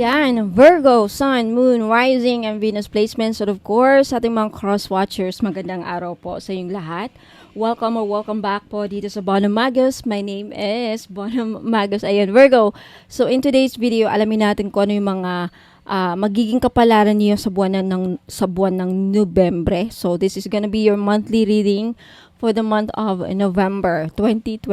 Ayan, Virgo, Sun, Moon, Rising, and Venus placements. So of course, sa ating mga cross-watchers, magandang araw po sa inyong lahat. Welcome or welcome back po dito sa Bonum Magus. My name is Bonum Magus. Ayan, Virgo. So in today's video, alamin natin kung ano yung mga magiging kapalaran niyo sa buwan ng Nobyembre. So this is gonna be your monthly reading for the month of November 2024.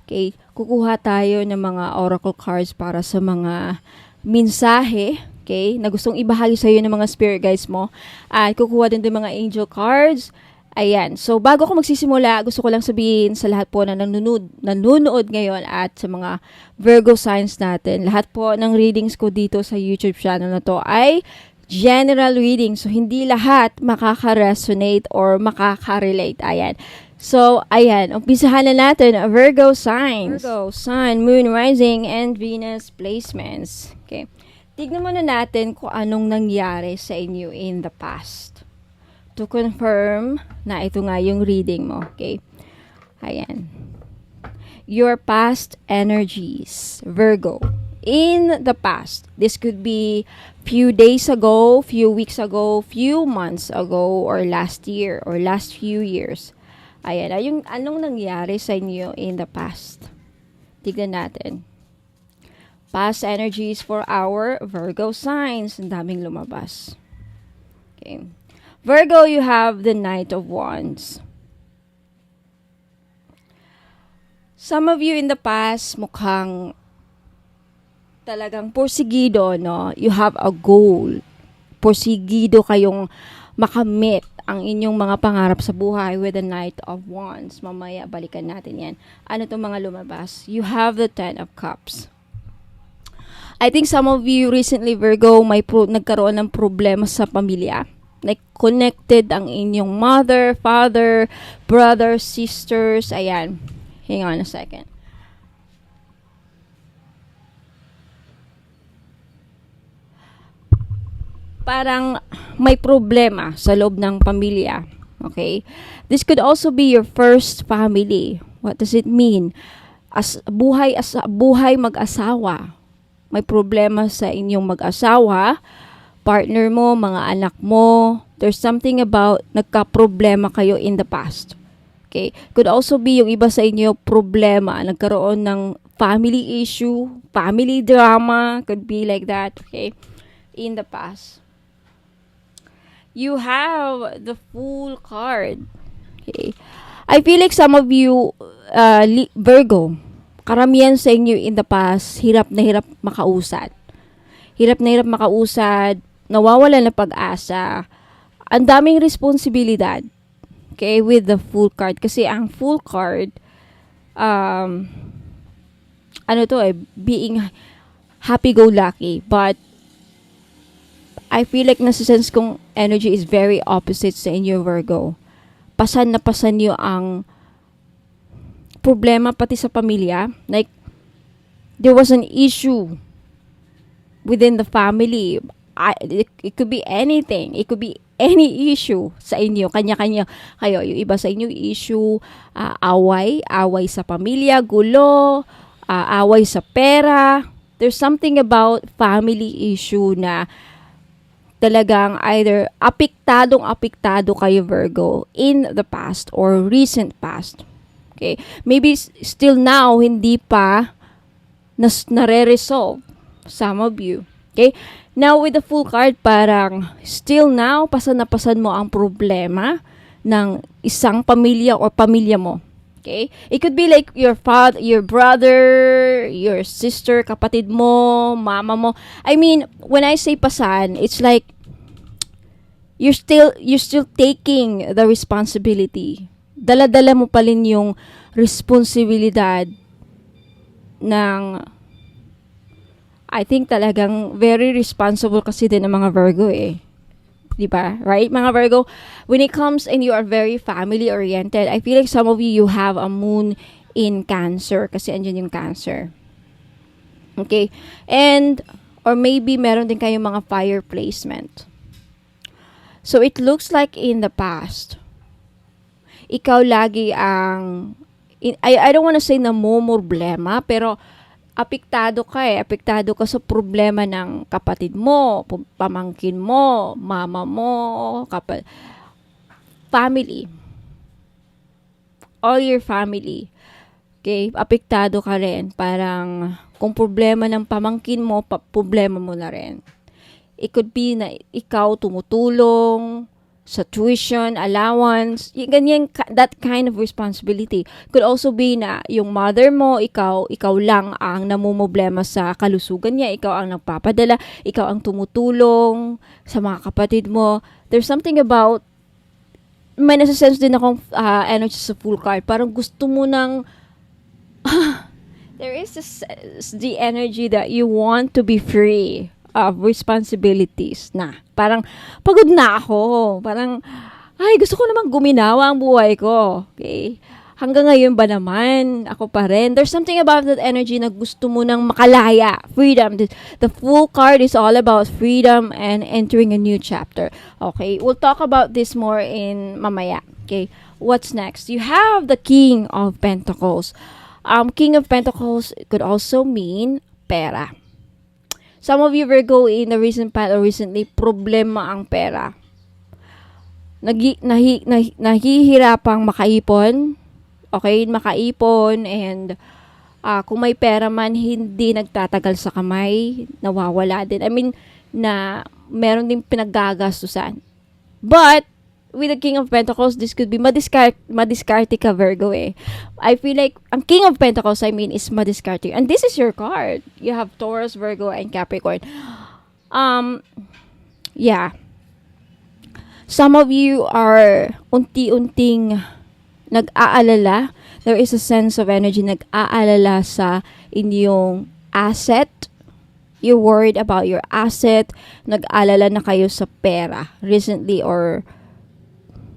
Okay, kukuha tayo ng mga oracle cards para sa mga mensahe, okay, na gustong ibahagi sa iyo ng mga spirit guides mo. At kukuha din ng mga angel cards. Ayan. So, bago ko magsisimula, gusto ko lang sabihin sa lahat po na nanonood ngayon at sa mga Virgo signs natin, lahat po ng readings ko dito sa YouTube channel na to ay general reading. So, hindi lahat makaka-resonate or makaka-relate. Ayan. So, ayan. Umpisahan na natin, Virgo signs. Virgo, Sun, Moon, Rising, and Venus placements. Okay. Tignan muna natin kung anong nangyari sa inyo in the past. To confirm na ito nga yung reading mo. Okay. Ayan. Your past energies, Virgo. In the past, this could be few days ago, few weeks ago, few months ago, or last year, or last few years. Ayan, yung anong nangyari sa inyo in the past. Tignan natin. Past energies for our Virgo signs. Ang daming lumabas. Okay. Virgo, you have the Knight of Wands. Some of you in the past mukhang talagang porsigido, no? You have a goal. Porsigido kayong makamit ang inyong mga pangarap sa buhay with the Knight of Wands. Mamaya, balikan natin yan. Ano itong mga lumabas? You have the Ten of Cups. I think some of you recently, Virgo, nagkaroon ng problema sa pamilya. Like, connected ang inyong mother, father, brother, sisters. Ayan. Hang on a second. Parang may problema sa loob ng pamilya. Okay? This could also be your first family. What does it mean? Buhay mag-asawa. May problema sa inyong mag-asawa, partner mo, mga anak mo. There's something about nagka-problema kayo in the past. Okay? Could also be yung iba sa inyo problema, nagkaroon ng family issue, family drama, could be like that. Okay? In the past. You have the Fool card. Okay. I feel like some of you, Virgo, karamihan sa inyo in the past, hirap na hirap makausad. Hirap na hirap makausad, nawawala na pag-asa, ang daming responsibilidad. Okay, with the Fool card. Kasi ang Fool card, being happy-go-lucky. But, I feel like nasa-sense kong energy is very opposite sa inyo, Virgo. Pasan na pasan nyo ang problema pati sa pamilya. Like, there was an issue within the family. It could be anything. It could be any issue sa inyo. Kanya-kanya kayo. Yung iba sa inyo issue, away sa pamilya, gulo, away sa pera. There's something about family issue na talagang either apektado kayo, Virgo, in the past or recent past. Okay? Maybe still now, hindi pa nare-resolve some of you. Okay? Now, with the Fool card, parang still now, pasan na pasan mo ang problema ng isang pamilya or pamilya mo. Okay? It could be like your father, your brother, your sister, kapatid mo, mama mo. I mean, when I say pasan, it's like you're still taking the responsibility. Dala-dala mo pa rin yung responsibilidad ng, I think talagang very responsible kasi din ng mga Virgo eh. Diba? Right? Mga Virgo, when it comes and you are very family-oriented, I feel like some of you have a moon in Cancer kasi andyan yung Cancer. Okay? And, or maybe meron din kayong mga fire placement. So, it looks like in the past, ikaw lagi ang, I don't want to say na mo problema, pero apektado ka eh. Apektado ka sa problema ng kapatid mo, pamangkin mo, mama mo, family. All your family. Okay? Apektado ka rin. Parang kung problema ng pamangkin mo, problema mo na rin. It could be na ikaw tumutulong sa tuition, allowance, ganyan, that kind of responsibility. Could also be na yung mother mo, ikaw lang ang namumblema sa kalusugan niya, ikaw ang nagpapadala, ikaw ang tumutulong sa mga kapatid mo. There's something about, may nasa-sense din akong energy sa full card. Parang gusto mo nang, there is the energy that you want to be free of responsibilities na. Parang, pagod na ako. Parang, ay, gusto ko namang guminawa ang buhay ko. Okay? Hanggang ngayon ba naman, ako pa rin. There's something about that energy na gusto mo nang makalaya. Freedom. The full card is all about freedom and entering a new chapter. Okay? We'll talk about this more in mamaya. Okay? What's next? You have the King of Pentacles. King of Pentacles could also mean pera. Some of you Virgo in the recent past or recently, problema ang pera. Nahihirapang makaipon. Okay, makaipon and kung may pera man, hindi nagtatagal sa kamay, nawawala din. I mean, na meron din pinaggagastusan. But, with the King of Pentacles, this could be madiskarte ka Virgo eh. I feel like, ang King of Pentacles, I mean, is madiskarte. And this is your card. You have Taurus, Virgo, and Capricorn. Yeah. Some of you are unti-unting nag-aalala. There is a sense of energy nag-aalala sa inyong asset. You're worried about your asset. Nag-aalala na kayo sa pera recently or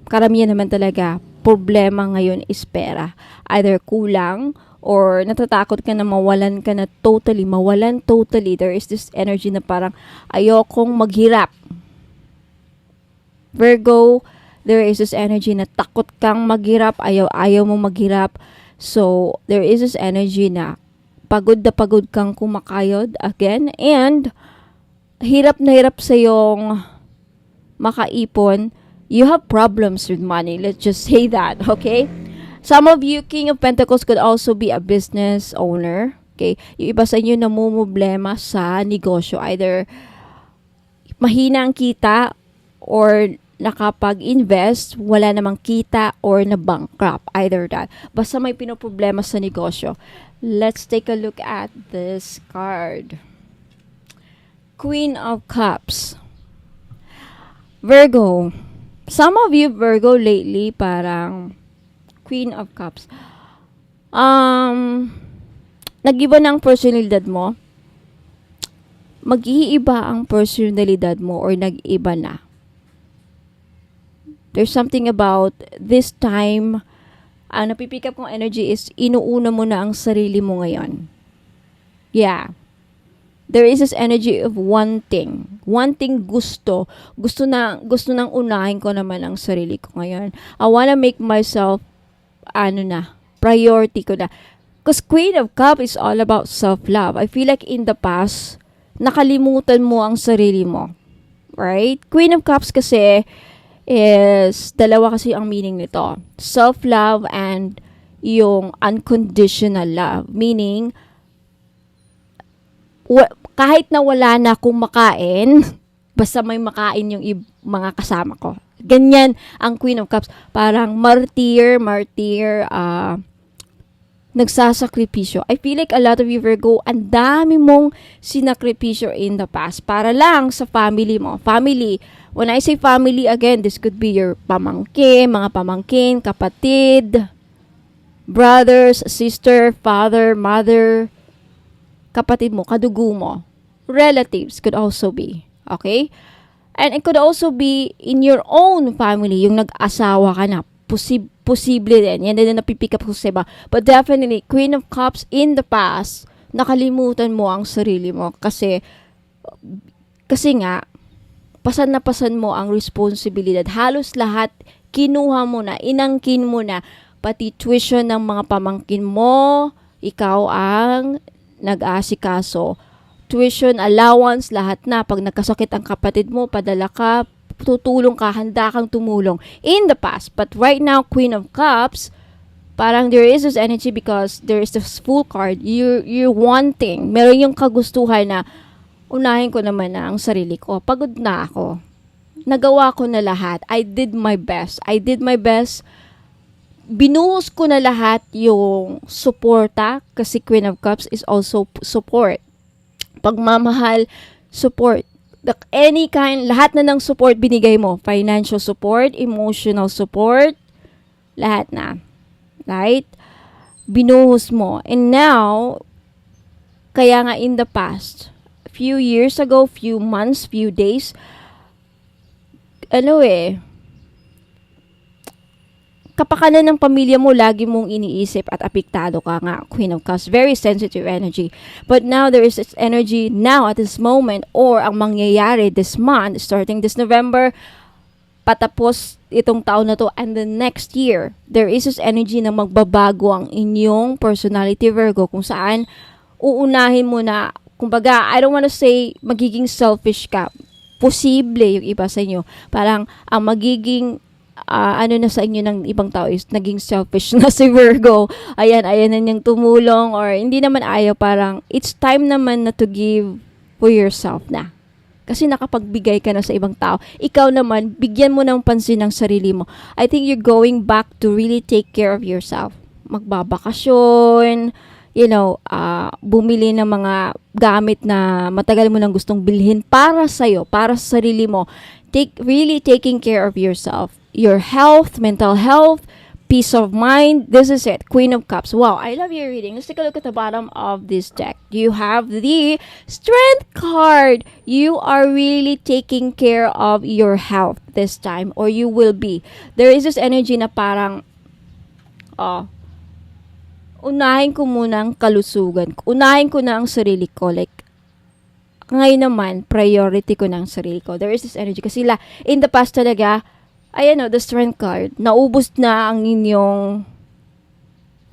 karamihan naman talaga, problema ngayon is pera. Either kulang or natatakot ka na mawalan ka na mawalan totally. There is this energy na parang ayokong maghirap. Virgo, there is this energy na takot kang maghirap, ayaw mo maghirap. So, there is this energy na pagod kang kumakayod again and hirap na hirap sa yung makaipon. You have problems with money. Let's just say that, okay? Some of you, King of Pentacles could also be a business owner. Okay? Yung iba sa inyo namumblema sa negosyo. Either mahina ang kita or nakapag-invest, wala namang kita or na-bankrupt. Either that. Basta may pinoproblema sa negosyo. Let's take a look at this card. Queen of Cups. Virgo. Some of you, Virgo, lately, parang Queen of Cups. Nag-iba ng personalidad mo. Mag-iiba ang personalidad mo or nag-iba na. There's something about this time, ang napipick up kong energy is inuuna mo na ang sarili mo ngayon. Yeah. There is this energy of wanting gusto nang unahin ko naman ang sarili ko ngayon. I wanna make myself, priority ko na. Because Queen of Cups is all about self-love. I feel like in the past, nakalimutan mo ang sarili mo. Right? Queen of Cups kasi is, dalawa kasi ang meaning nito. Self-love and yung unconditional love. Meaning, kahit na wala na akong makain, basta may makain yung mga kasama ko. Ganyan ang Queen of Cups. Parang martyr, nagsasakripisyo. I feel like a lot of you Virgo, ang dami mong sinakripisyo in the past para lang sa family mo. Family. When I say family, again, this could be your mga pamangkin, kapatid, brothers, sister, father, mother, kapatid mo, kadugo mo. Relatives could also be. Okay? And it could also be in your own family, yung nag-asawa ka na. Posible din. Yan din na napipick up ko sa iba. But definitely, Queen of Cups in the past, nakalimutan mo ang sarili mo. Kasi nga, pasan mo ang responsibilidad. Halos lahat, kinuha mo na, inangkin mo na, pati tuition ng mga pamangkin mo, ikaw ang nag-aasikaso. Tuition, allowance, lahat na. Pag nagkasakit ang kapatid mo, padala ka, tutulong ka, handa kang tumulong in the past. But right now, Queen of Cups, parang there is this energy because there is this Fool card. You're wanting, meron yung kagustuhan na unahin ko naman na ang sarili ko. Pagod na ako. Nagawa ko na lahat. I did my best. Binuhos ko na lahat yung suporta kasi Queen of Cups is also support. Pagmamahal, support. Any kind, lahat na ng support binigay mo. Financial support, emotional support, lahat na. Right? Binuhos mo. And now, kaya nga in the past, few years ago, few months, few days, kapakanan ng pamilya mo, lagi mong iniisip at apektado ka nga, Queen of Cups. Very sensitive energy. But now, there is this energy now at this moment or ang mangyayari this month, starting this November, patapos itong taon na to and the next year, there is this energy na magbabago ang inyong personality, Virgo, kung saan uunahin mo na, kumbaga, I don't wanna say magiging selfish ka. Posible yung iba sa inyo. Parang ang magiging na sa inyo ng ibang tao is naging selfish na si Virgo. Ayan na niyang tumulong or hindi naman ayaw, parang it's time naman na to give for yourself na. Kasi nakapagbigay ka na sa ibang tao. Ikaw naman, bigyan mo ng pansin ng sarili mo. I think you're going back to really take care of yourself. Magbabakasyon, bumili ng mga gamit na matagal mo nang gustong bilhin para sa'yo, para sa sarili mo. Really taking care of yourself. Your health, mental health, peace of mind. This is it. Queen of Cups. Wow, I love your reading. Let's take a look at the bottom of this deck. You have the Strength card. You are really taking care of your health this time, or you will be. There is this energy na parang, unahin ko muna ang kalusugan. Unahin ko na ang sarili ko. Like, ngayon naman, priority ko na ang sarili ko. There is this energy. Kasi in the past talaga, the Strength card, naubos na ang inyong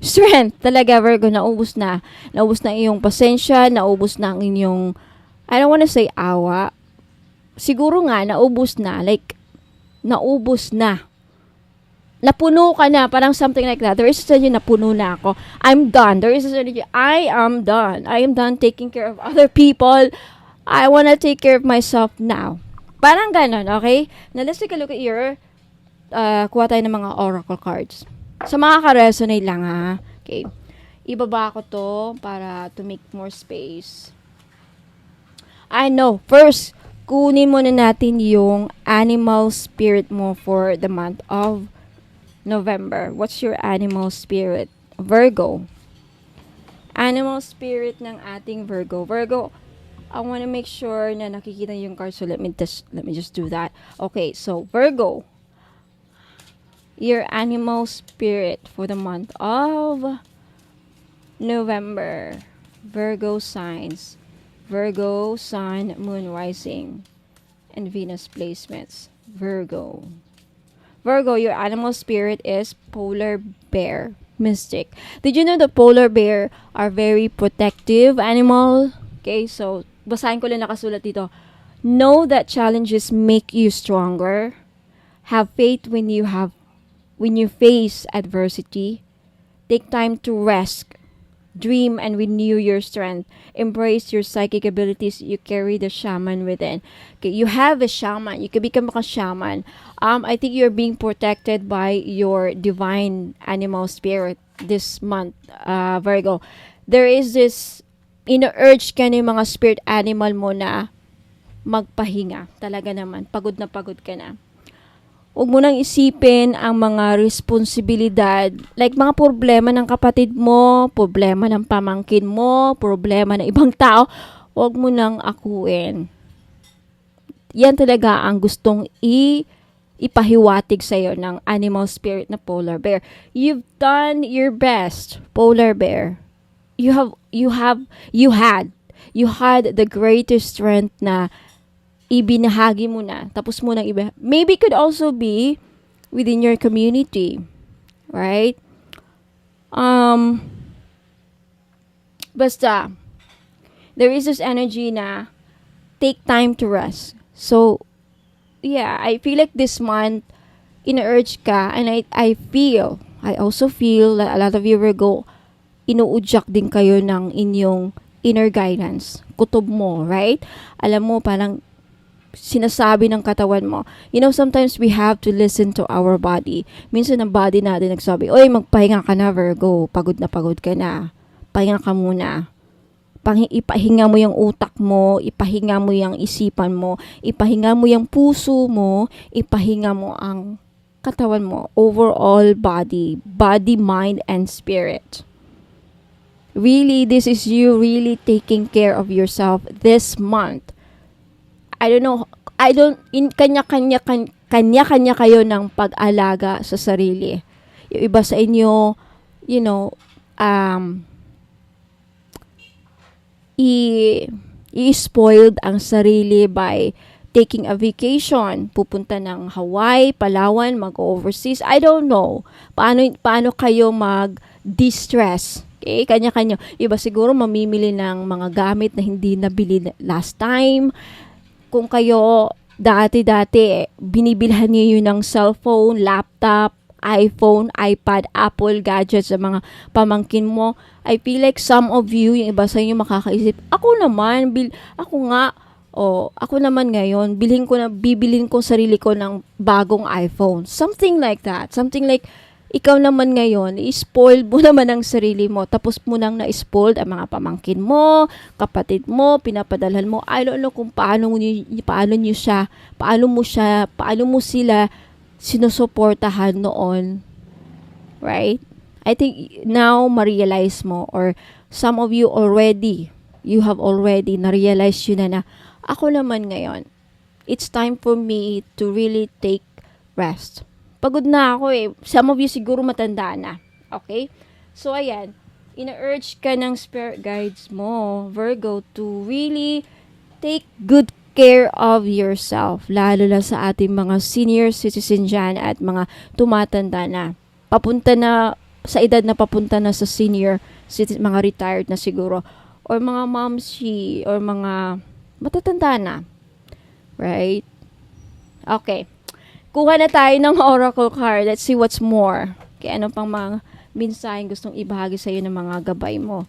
strength. Talaga, Virgo, naubos na. Naubos na iyong pasensya, naubos na ang inyong, I don't wanna say awa. Siguro nga, naubos na. Like, naubos na. Napuno ka na, parang something like that. There is a energy, napuno na ako. I'm done. There is a energy, I am done. I am done taking care of other people. I wanna take care of myself now. Parang ganon, okay? Now, let's take a look at your kuha tayo ng mga oracle cards. Sa mga ka-resonate lang, ha? Okay. Ibaba ko to para to make more space. I know. First, kunin muna natin yung animal spirit mo for the month of November. What's your animal spirit? Virgo. Animal spirit ng ating Virgo. Virgo, I want to make sure na nakikita yung card. So let me just do that. Okay, so Virgo, your animal spirit for the month of November. Virgo signs. Virgo, Sun, Moon, Rising, and Venus placements. Virgo. Virgo, your animal spirit is polar bear. Mystic. Did you know the polar bear are very protective animal? Okay, so basahin ko lang nakasulat dito. Know that challenges make you stronger. Have faith when you face adversity. Take time to rest. Dream and renew your strength. Embrace your psychic abilities. You carry the shaman within. Okay, you have a shaman. You can become a shaman. I think you're being protected by your divine animal spirit this month, Virgo. There is this ina-urge ka ng mga spirit animal mo na magpahinga. Talaga naman, pagod na pagod ka na. Huwag mo nang isipin ang mga responsibilidad, like mga problema ng kapatid mo, problema ng pamangkin mo, problema ng ibang tao. Huwag mo nang akuin. Yan talaga ang gustong ipahiwatig sa'yo ng animal spirit na polar bear. You've done your best, polar bear. You had the greatest strength na ibinahagi mo na, tapos mo nang maybe could also be within your community, right? Basta, there is this energy na take time to rest. So, yeah, I feel like this month, ina-urge ka, and I also feel that a lot of you Virgo, inuudyak din kayo ng inyong inner guidance. Kutob mo, right? Alam mo, parang sinasabi ng katawan mo. Sometimes we have to listen to our body. Minsan ang body natin nagsabi, oy, magpahinga ka na, Virgo. Pagod ka na. Pahinga ka muna. Ipahinga mo yung utak mo, ipahinga mo yung isipan mo, ipahinga mo yung puso mo, ipahinga mo ang katawan mo, overall body, mind, and spirit. Really, this is you really taking care of yourself this month. Kanya-kanya kayo ng pag-alaga sa sarili. Yung iba sa inyo, i-spoiled ang sarili by taking a vacation, pupunta ng Hawaii, Palawan, mag-overseas. I don't know. Paano kayo mag-distress? Okay? Kanya-kanya. Iba siguro mamimili ng mga gamit na hindi nabili last time. Kung kayo dati-dati, binibilhan niyo yun ng cellphone, laptop, iPhone, iPad, Apple gadgets sa mga pamangkin mo. I feel like some of you, yung iba sa inyo makakaisip, ako naman ngayon, bibilin ko sarili ko ng bagong iPhone. Something like that. Something like, ikaw naman ngayon, i-spoiled mo naman ang sarili mo. Tapos mo nang na-spoiled ang mga pamangkin mo, kapatid mo, pinapadalhan mo. I don't know kung paano mo sila sinusuportahan noon. Right? I think now ma-realize mo, or some of you have already na-realize yun na ako naman ngayon, it's time for me to really take rest. Pagod na ako eh. Some of you siguro matanda na. Okay? So, ayan. Ina-urge ka ng spirit guides mo, Virgo, to really take good care of yourself. Lalo na sa ating mga senior citizen dyan at mga tumatanda na. Sa edad na papunta na sa senior citizen, mga retired na siguro. Or mga momshi, or mga matatanda na. Right? Okay. Kuha na tayo ng oracle card. Let's see what's more. Okay, ano pang mga mensaheng gustong ibahagi sa iyo ng mga gabay mo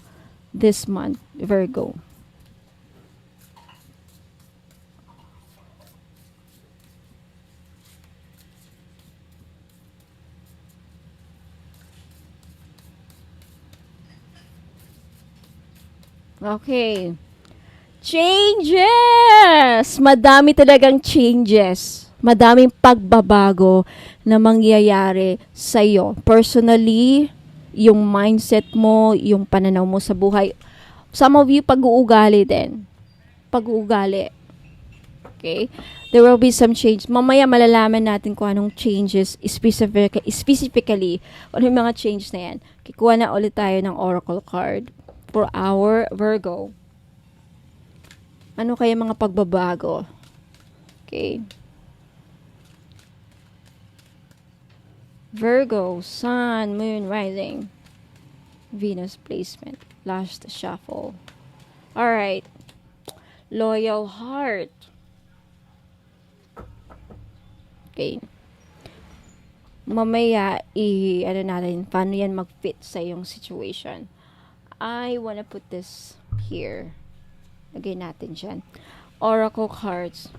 this month, Virgo? Okay. Changes! Madami talagang changes. Madaming pagbabago na mangyayari sa iyo. Personally, yung mindset mo, yung pananaw mo sa buhay. Some of you, pag-uugali din. Pag-uugali. Okay? There will be some change. Mamaya malalaman natin kung anong changes specifically. Ano yung mga change na yan. Kikuha na ulit tayo ng oracle card for our Virgo. Ano kaya mga pagbabago? Okay. Virgo, Sun, Moon, Rising, Venus placement, last shuffle. Alright. Loyal heart. Okay. Mamaya, natin, paano yan mag-fit sa yung situation. I wanna put this here. Lagay natin dyan. Oracle cards.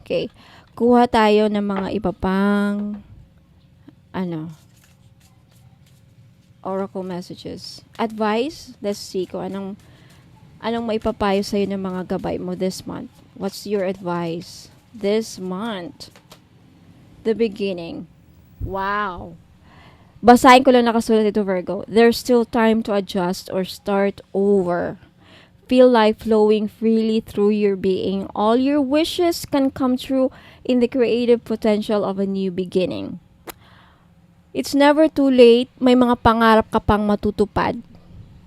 Okay. Kuha tayo ng mga iba pang oracle messages. Advice. Let's see kung anong maipapayo sa'yo ng mga gabay mo this month. What's your advice this month? The beginning. Wow. Basahin ko lang nakasulat ito, Virgo. There's still time to adjust or start over. Feel life flowing freely through your being. All your wishes can come true in the creative potential of a new beginning. It's never too late. May mga pangarap ka pang matutupad.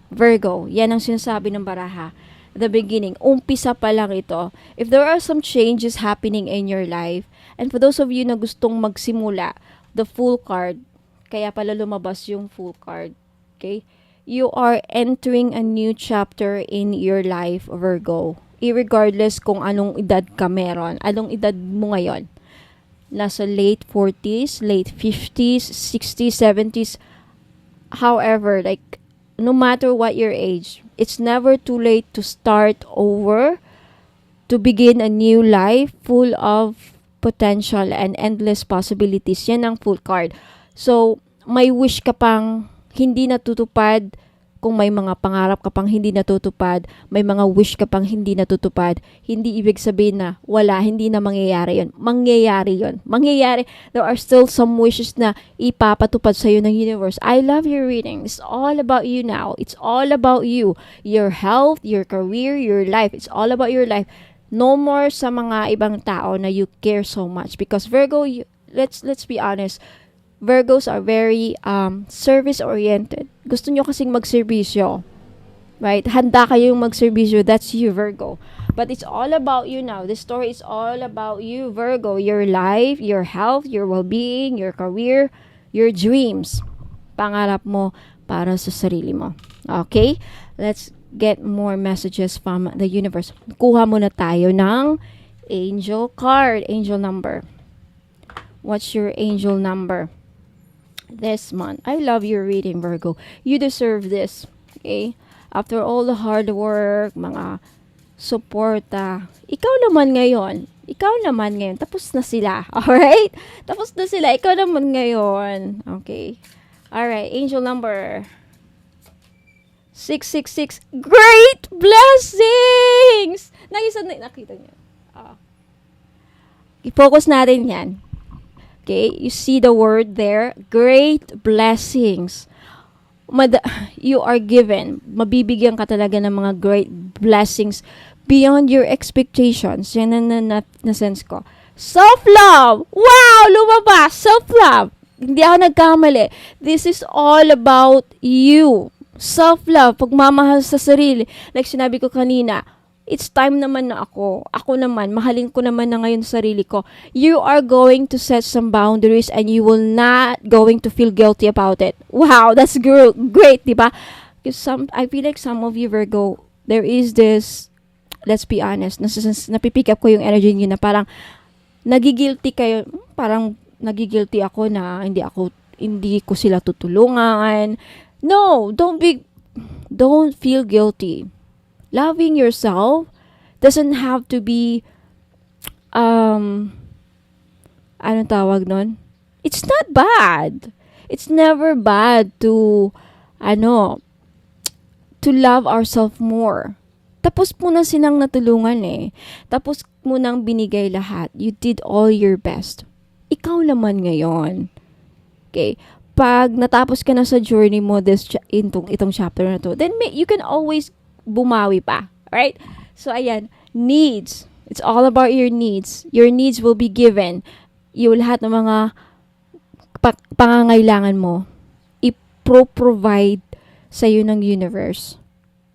Virgo, yan ang sinasabi ng baraha. The beginning. Umpisa pa lang ito. If there are some changes happening in your life, and for those of you na gustong magsimula, the Fool card, kaya pala lumabas yung Fool card. Okay? You are entering a new chapter in your life, Virgo. Irregardless kung anong edad ka meron. Anong edad mo ngayon? Nasa late 40s, late 50s, 60s, 70s. However, like, no matter what your age, it's never too late to start over, to begin a new life full of potential and endless possibilities. Yan ang full card. So, may wish ka pang hindi natutupad, kung may mga pangarap ka pang hindi natutupad, may mga wish ka pang hindi natutupad, hindi ibig sabihin na wala, hindi na mangyayari yun. Mangyayari yun. Mangyayari. There are still some wishes na ipapatupad sa'yo ng universe. I love your reading. It's all about you now. It's all about you. Your health, your career, your life. It's all about your life. No more sa mga ibang tao na you care so much. Because Virgo, let's be honest, Virgos are very service-oriented. Gusto nyo kasing magserbisyo. Right? Handa kayong magserbisyo. That's you, Virgo. But it's all about you now. This story is all about you, Virgo. Your life, your health, your well-being, your career, your dreams. Pangarap mo para sa sarili mo. Okay? Let's get more messages from the universe. Kuha muna tayo ng angel card. Angel number. What's your angel number this month? I love your reading, Virgo. You deserve this. Okay? After all the hard work, mga suporta, ikaw naman ngayon. Tapos na sila. Alright? Tapos na sila. Ikaw naman ngayon. Okay? Alright. Angel number 666. Great blessings! Nakita niyo. I-focus natin yan. Okay, you see the word there, great blessings. You are given, mabibigyan ka talaga ng mga great blessings beyond your expectations. Yan na sense ko. Self-love! Wow! Lumabas! Self-love! Hindi ako nagkamali. This is all about you. Self-love, pagmamahal sa sarili. Like sinabi ko kanina, it's time naman na ako naman, mahalin ko naman na ngayon sarili ko. You are going to set some boundaries and you will not going to feel guilty about it. Wow, that's great, diba? Because I feel like some of you, Virgo, there is this, let's be honest, napipick up ko yung energy niyo na parang nagigilty kayo, parang nagigilty ako na hindi ko sila tutulungan. No, don't feel guilty. Loving yourself doesn't have to be, anong tawag nun? It's not bad. It's never bad to love ourselves more. Tapos mo na silang natulungan eh. Tapos mo nang binigay lahat. You did all your best. Ikaw naman ngayon. Okay? Pag natapos ka na sa journey mo itong chapter na to, then you can always bumawi pa. Alright? So, ayan. Needs. It's all about your needs. Your needs will be given. Lahat ng mga pangangailangan mo, i-provide sa'yo ng universe.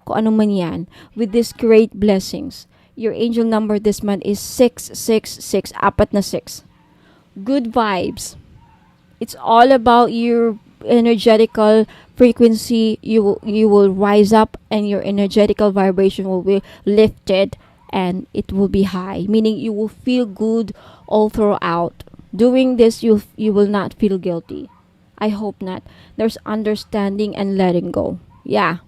Kung ano man yan. With these great blessings. Your angel number this month is 666. 6. Good vibes. It's all about your energetical frequency. You will rise up and your energetical vibration will be lifted and it will be high, meaning you will feel good all throughout. Doing this, you will not feel guilty. I hope not. There's understanding and letting go. Yeah.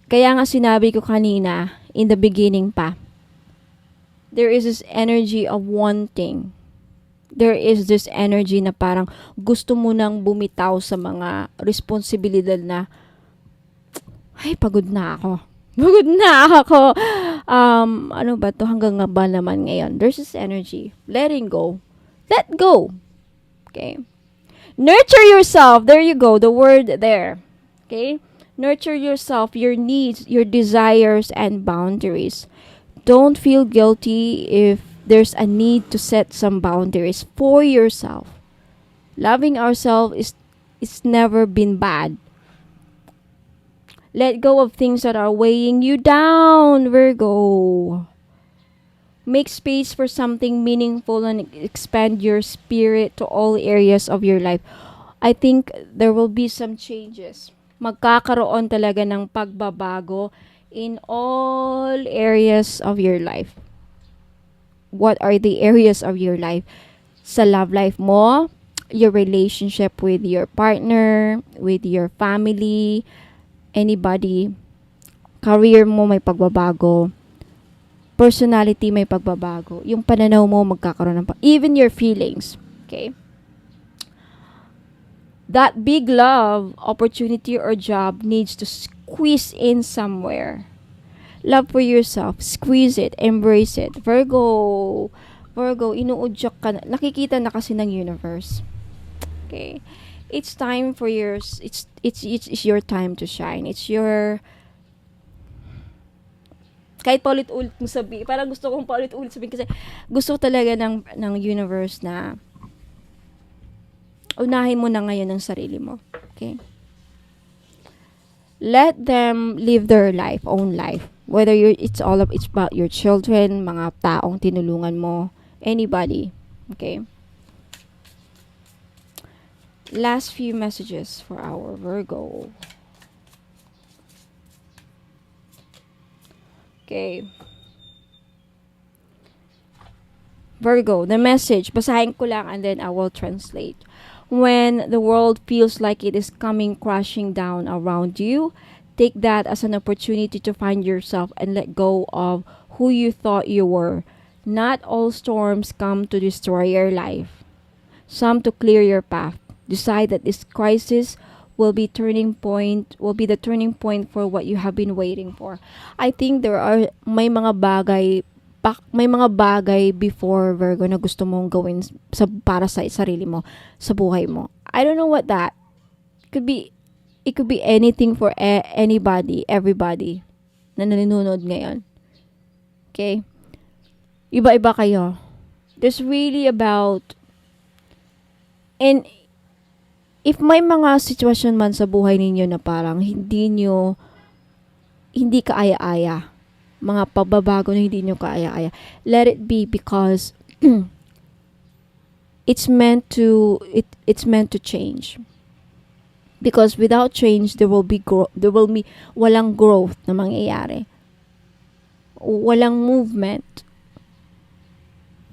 Kaya nga sinabi ko kanina in the beginning pa, there is this energy of wanting. There is this energy na parang gusto mo nang bumitaw sa mga responsibilidad na, ay, pagod na ako. Ano ba to? Hanggang nga ba naman ngayon? There's this energy. Letting go. Let go. Okay? Nurture yourself. There you go. The word there. Okay? Nurture yourself, your needs, your desires, and boundaries. Don't feel guilty if there's a need to set some boundaries for yourself. Loving ourselves is never been bad. Let go of things that are weighing you down, Virgo. Make space for something meaningful and expand your spirit to all areas of your life. I think there will be some changes. magkakaroon talaga ng pagbabago in all areas of your life. What are the areas of your life? Sa love life mo, your relationship with your partner, with your family, anybody, career mo may pagbabago, personality may pagbabago, yung pananaw mo magkakaroon ng even your feelings, okay? That big love, opportunity, or job needs to squeeze in somewhere. Love for yourself, squeeze it, embrace it. Virgo, inuudyak ka na. Nakikita na kasi ng universe. Okay? It's time for yours. It's your time to shine. It's your kahit paulit-ulit mo sabihin, parang gusto kong paulit-ulit sabihin kasi gusto talaga ng universe na unahin mo na ngayon ang sarili mo. Okay? Let them live their life, own life. Whether it's about your children, mga taong tinulungan mo, anybody. Okay? Last few messages for our Virgo. Okay. Virgo, the message, basahin ko lang and then I will translate. When the world feels like it is coming crashing down around you, take that as an opportunity to find yourself and let go of who you thought you were. Not all storms come to destroy your life. Some to clear your path. Decide that this crisis will be the turning point for what you have been waiting for. I think may mga bagay before, Virgo, na gusto mong gawin para sa sarili mo, sa buhay mo. I don't know what that. It could be anything for anybody, everybody na nanonood ngayon. Okay? Iba-iba kayo. There's really about, and if may mga sitwasyon man sa buhay ninyo na parang hindi kaaya-aya, mga pagbabago na hindi nyo kaaya-aya, let it be because it's meant to change. Because without change, there will be walang growth na mangyayari. Walang movement.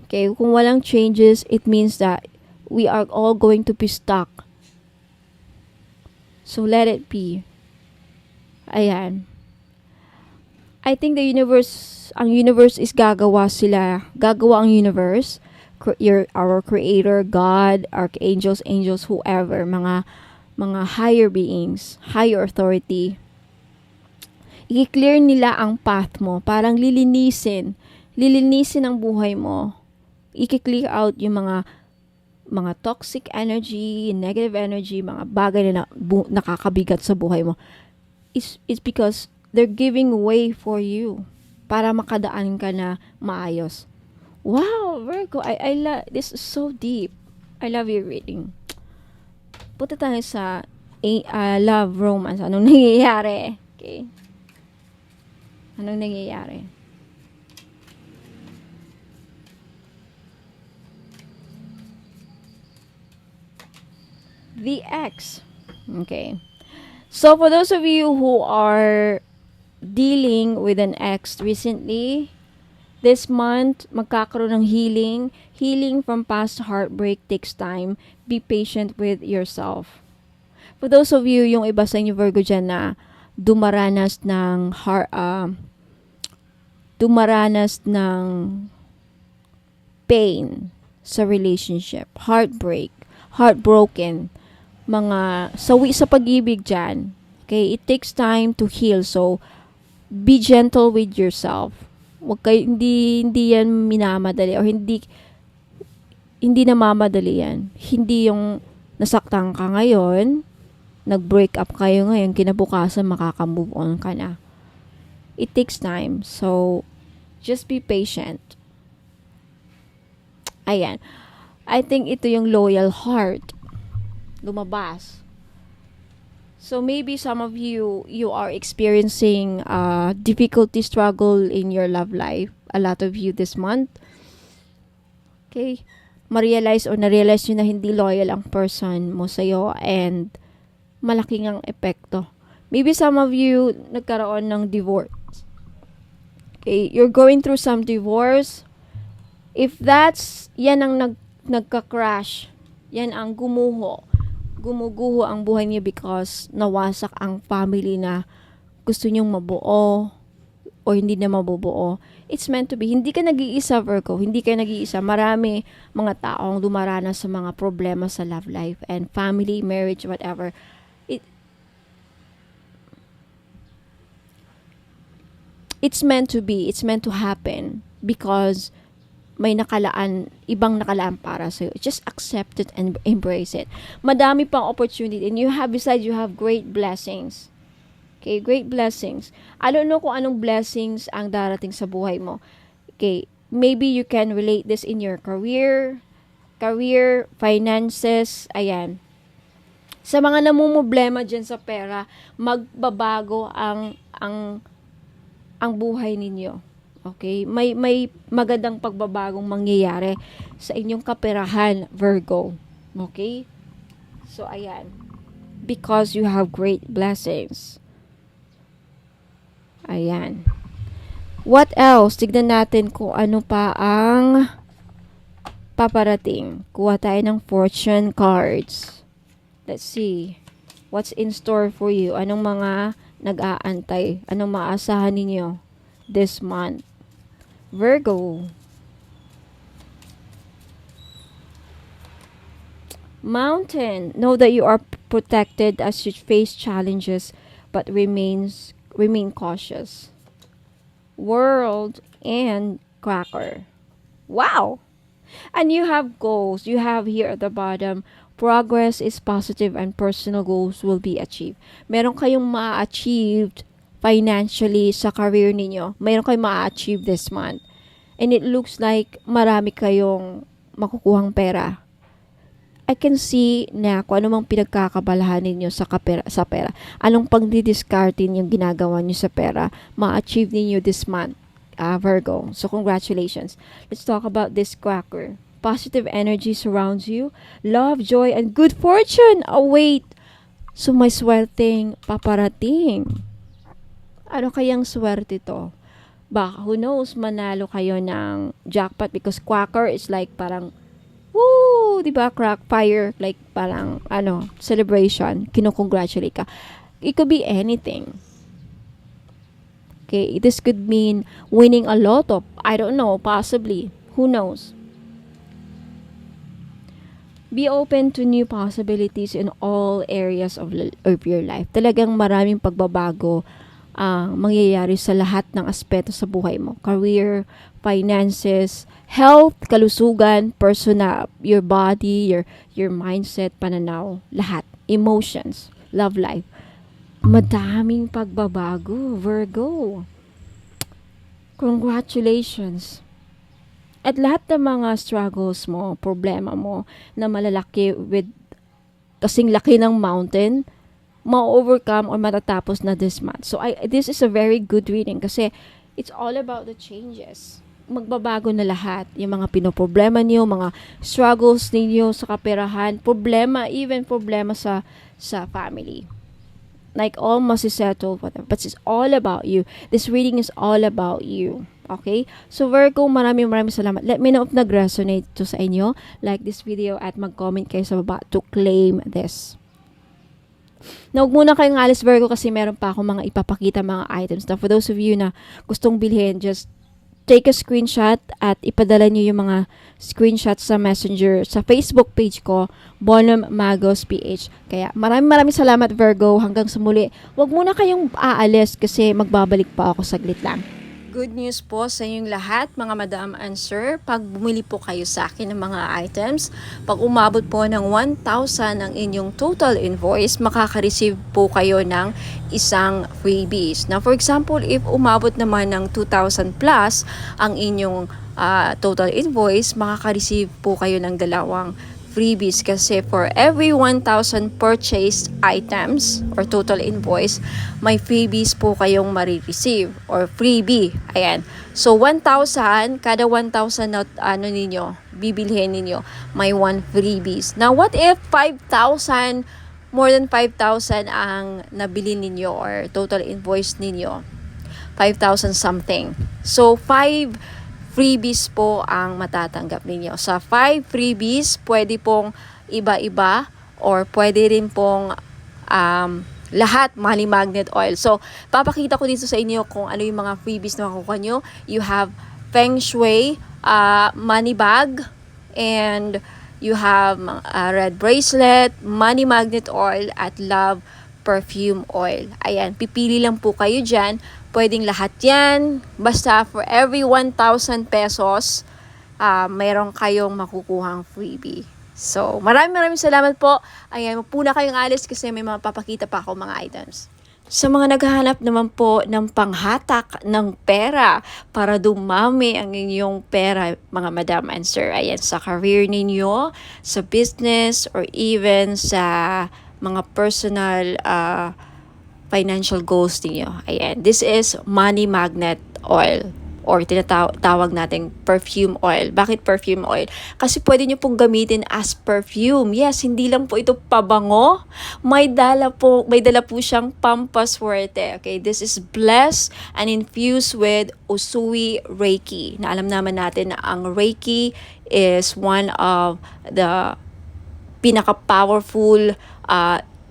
Okay, kung walang changes, it means that we are all going to be stuck. So let it be. Ayan. I think ang universe is gagawa ang universe, our creator, God, archangels, angels, whoever, mga higher beings, higher authority. I-clear nila ang path mo, parang lilinisin ang buhay mo. I-clear out yung mga toxic energy, negative energy, mga bagay na nakakabigat sa buhay mo. It's because they're giving way for you para makadaan ka na maayos. Wow, Virgo, I love this is so deep. I love your reading. Punta tayo sa love, romance. Anong nangyayari? Okay. Anong nangyayari? The ex. Okay. So for those of you who are dealing with an ex recently, this month, magkakaroon ng healing. Healing from past heartbreak takes time. Be patient with yourself. For those of you, yung iba sa inyo Virgo dyan na dumaranas ng pain sa relationship, heartbroken, mga sawi sa pag-ibig dyan. Okay, it takes time to heal. So, be gentle with yourself. Wag kayo, hindi yan minamadali o hindi namamadali yan. Hindi yung nasaktan ka ngayon, nag-break up kayo ngayon, kinabukasan makaka-move on ka na. It takes time. So, just be patient. Ayan. I think ito yung loyal heart. Lumabas. So maybe some of you are experiencing difficulty, struggle in your love life. A lot of you this month. Okay? Na-realize nyo na hindi loyal ang person mo sa'yo and malaking ang epekto Maybe some of you nagkaroon ng divorce. Okay, you're going through some divorce. If yan ang nagka-crash, yan ang gumuguho ang buhay niyo because nawasak ang family na gusto nyong mabuo o hindi na mabubuo. It's meant to be. Hindi ka nag-iisa, Virgo. Hindi ka nag-iisa. Marami mga taong dumaranas sa mga problema sa love life and family, marriage, whatever. It's meant to be. It's meant to happen because may ibang nakalaan para sa'yo. Just accept it and embrace it. Madami pang opportunity and you have great blessings. Okay, great blessings. I don't know kung anong blessings ang darating sa buhay mo. Okay, maybe you can relate this in your career, finances, ayan. Sa mga namumblema dyan sa pera, magbabago ang buhay ninyo. Okay? May magandang pagbabagong mangyayari sa inyong kaperahan, Virgo. Okay? So, ayan. Because you have great blessings. Ayan. What else? Tignan natin kung ano pa ang paparating. Kuha tayo ng fortune cards. Let's see. What's in store for you? Anong mga nag-aantay? Anong maasahan ninyo this month? Virgo. Mountain. Know that you are protected as you face challenges but remain cautious. World and Cracker. Wow! And you have goals. You have here at the bottom, progress is positive and personal goals will be achieved. Meron kayong ma-achieved financially sa career ninyo. Meron kayong ma-achieve this month. And it looks like marami kayong makukuhang pera. I can see na kung ano mang pinagkakabalahan ninyo sa pera. Anong pang-discarding yung ginagawa nyo sa pera, ma-achieve ninyo this month, Virgo. So, congratulations. Let's talk about this Cracker. Positive energy surrounds you. Love, joy, and good fortune await. So, may swerteng paparating. Ano kayang swerte to? Baka, who knows, manalo kayo ng jackpot because Quacker is like parang, woo, diba, crack fire, like parang, celebration, kinukongratulate ka. It could be anything. Okay, this could mean winning a lot of, I don't know, possibly, who knows. Be open to new possibilities in all areas of your life. Talagang maraming pagbabago mangyayari sa lahat ng aspeto sa buhay mo. Career, finances, health, kalusugan, personal, your body, your mindset, pananaw, lahat. Emotions, love life. Madaming pagbabago, Virgo. Congratulations. At lahat ng mga struggles mo, problema mo, na malalaki with kasing laki ng mountain, ma-overcome or matatapos na this month. So, this is a very good reading kasi it's all about the changes. Magbabago na lahat. Yung mga pinoproblema niyo, mga struggles niyo sa kaperahan, even problema sa family. Like, all must be settled, whatever. But it's all about you. This reading is all about you. Okay? So, Virgo, maraming salamat. Let me know if nag-resonate to sa inyo. Like this video at mag-comment kayo sa baba to claim this. Na huwag muna kayong alis, Virgo, kasi meron pa akong mga ipapakita mga items. Now, for those of you na gustong bilhin, just take a screenshot at ipadala nyo yung mga screenshots sa Messenger, sa Facebook page ko, Bonum Magos PH. Kaya maraming salamat, Virgo. Hanggang sa muli. Huwag muna kayong aalis kasi magbabalik pa ako saglit lang. Good news po sa inyong lahat, mga madam and sir. Pag bumili po kayo sa akin ng mga items, pag umabot po ng 1,000 ang inyong total invoice, makaka-receive po kayo ng isang freebies. Now, for example, if umabot naman ng 2,000 plus ang inyong total invoice, makaka-receive po kayo ng dalawang freebies kasi for every 1,000 purchased items or total invoice, may freebies po kayong marireceive or freebie. Ayan. So, 1,000, kada 1,000 na bibilhin ninyo, may 1 freebies. Now, what if 5,000 more than 5,000 ang nabili ninyo or total invoice ninyo, 5,000 something. So, 5 freebies po ang matatanggap ninyo. Sa 5 freebies, pwede pong iba-iba or pwede rin pong lahat money magnet oil. So, papakita ko dito sa inyo kung ano yung mga freebies na makukuha nyo. You have Feng Shui money bag, and you have red bracelet, money magnet oil, at love perfume oil. Ayan, pipili lang po kayo dyan. Pwedeng lahat yan. Basta for every 1,000 pesos, mayroon kayong makukuhang freebie. So, maraming salamat po. Ayan, mapuna kayong alis kasi may mga papakita pa ako mga items. Sa mga naghahanap naman po ng panghatak ng pera para dumami ang inyong pera, mga madam and sir, ayan, sa career ninyo, sa business, or even sa mga personal financial goals ninyo. Ayan, this is money magnet oil, or tinatawag nating perfume oil. Bakit perfume oil? Kasi pwede nyo pong gamitin as perfume. Yes, hindi lang po ito pabango. May dala po siyang pampaswerte. Okay, this is blessed and infused with Usui Reiki. Na alam naman natin na ang Reiki is one of the pinaka-powerful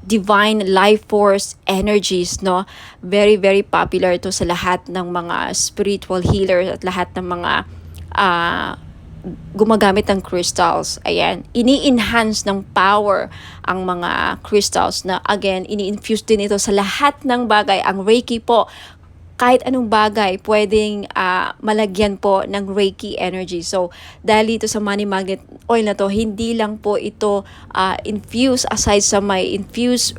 divine life force energies, no? Very popular to sa lahat ng mga spiritual healers at lahat ng mga gumagamit ng crystals. Ayan, ini-enhance ng power ang mga crystals na, again, ini-infuse din ito sa lahat ng bagay. Ang Reiki po, kahit anong bagay, pwedeng malagyan po ng Reiki energy. So, dahil dito sa money magnet oil na to, hindi lang po ito infuse, aside sa may infuse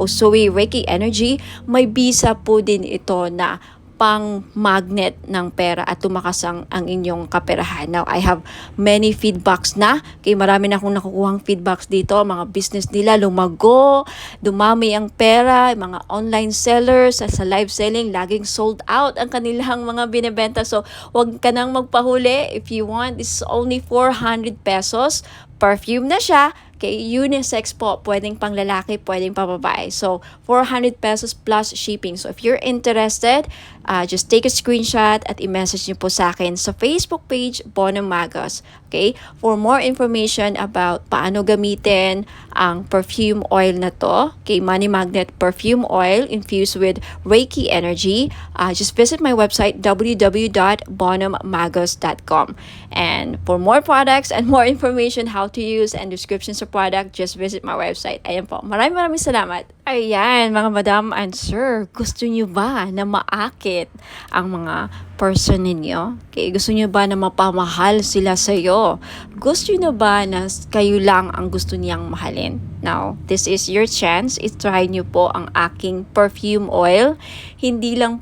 Usui Reiki energy, may bisa po din ito na pang magnet ng pera at tumakas ang inyong kaperahan. Now, I have many feedbacks na. Kaya marami na akong nakukuhang feedbacks dito. Mga business nila lumago, dumami ang pera, mga online sellers sa live selling, laging sold out ang kanilang mga binebenta. So, wag ka nang magpahuli. If you want, this is only 400 pesos. Perfume na siya. Okay, unisex po, pwedeng pang lalaki, pwedeng pang babae. So, 400 pesos plus shipping. So, if you're interested, just take a screenshot at i-message niyo po sa akin sa Facebook page, Bono Magos. Okay, for more information about paano gamitin ang perfume oil na to, okay, Money Magnet Perfume Oil infused with Reiki energy, just visit my website, www.bonommagos.com. And for more products and more information how to use and descriptions of product, just visit my website. Ayan po. Maraming salamat. Ayan, mga madam and sir, gusto nyo ba na maakit ang mga person ninyo? Okay, gusto nyo ba na mapamahal sila sa'yo? Gusto nyo ba na kayo lang ang gusto niyang mahalin? Now, this is your chance. I-try nyo po ang aking perfume oil. Hindi lang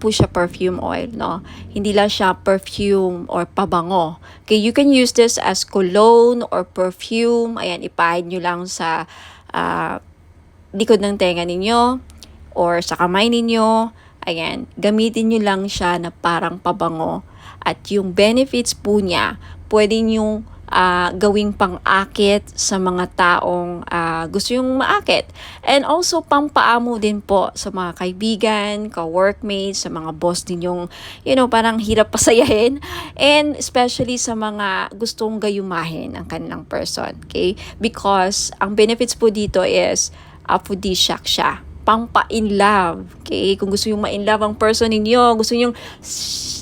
po siya perfume oil, no? Hindi lang siya perfume or pabango. Okay, you can use this as cologne or perfume. Ayan, ipahid nyo lang sa likod ng tenga ninyo or sa kamay ninyo. Ayan, gamitin nyo lang siya na parang pabango. At yung benefits po niya, pwede nyo gawing pang-akit sa mga taong gusto yung maakit. And also, pampaamo din po sa mga kaibigan, ka-workmates, sa mga boss ninyong, parang hirap pasayahin. And especially sa mga gustong gayumahin ang kanilang person. Okay? Because ang benefits po dito is aphrodisiac siya. Pampa-in love. Okay? Kung gusto yung ma-in love ang person ninyo, gusto yung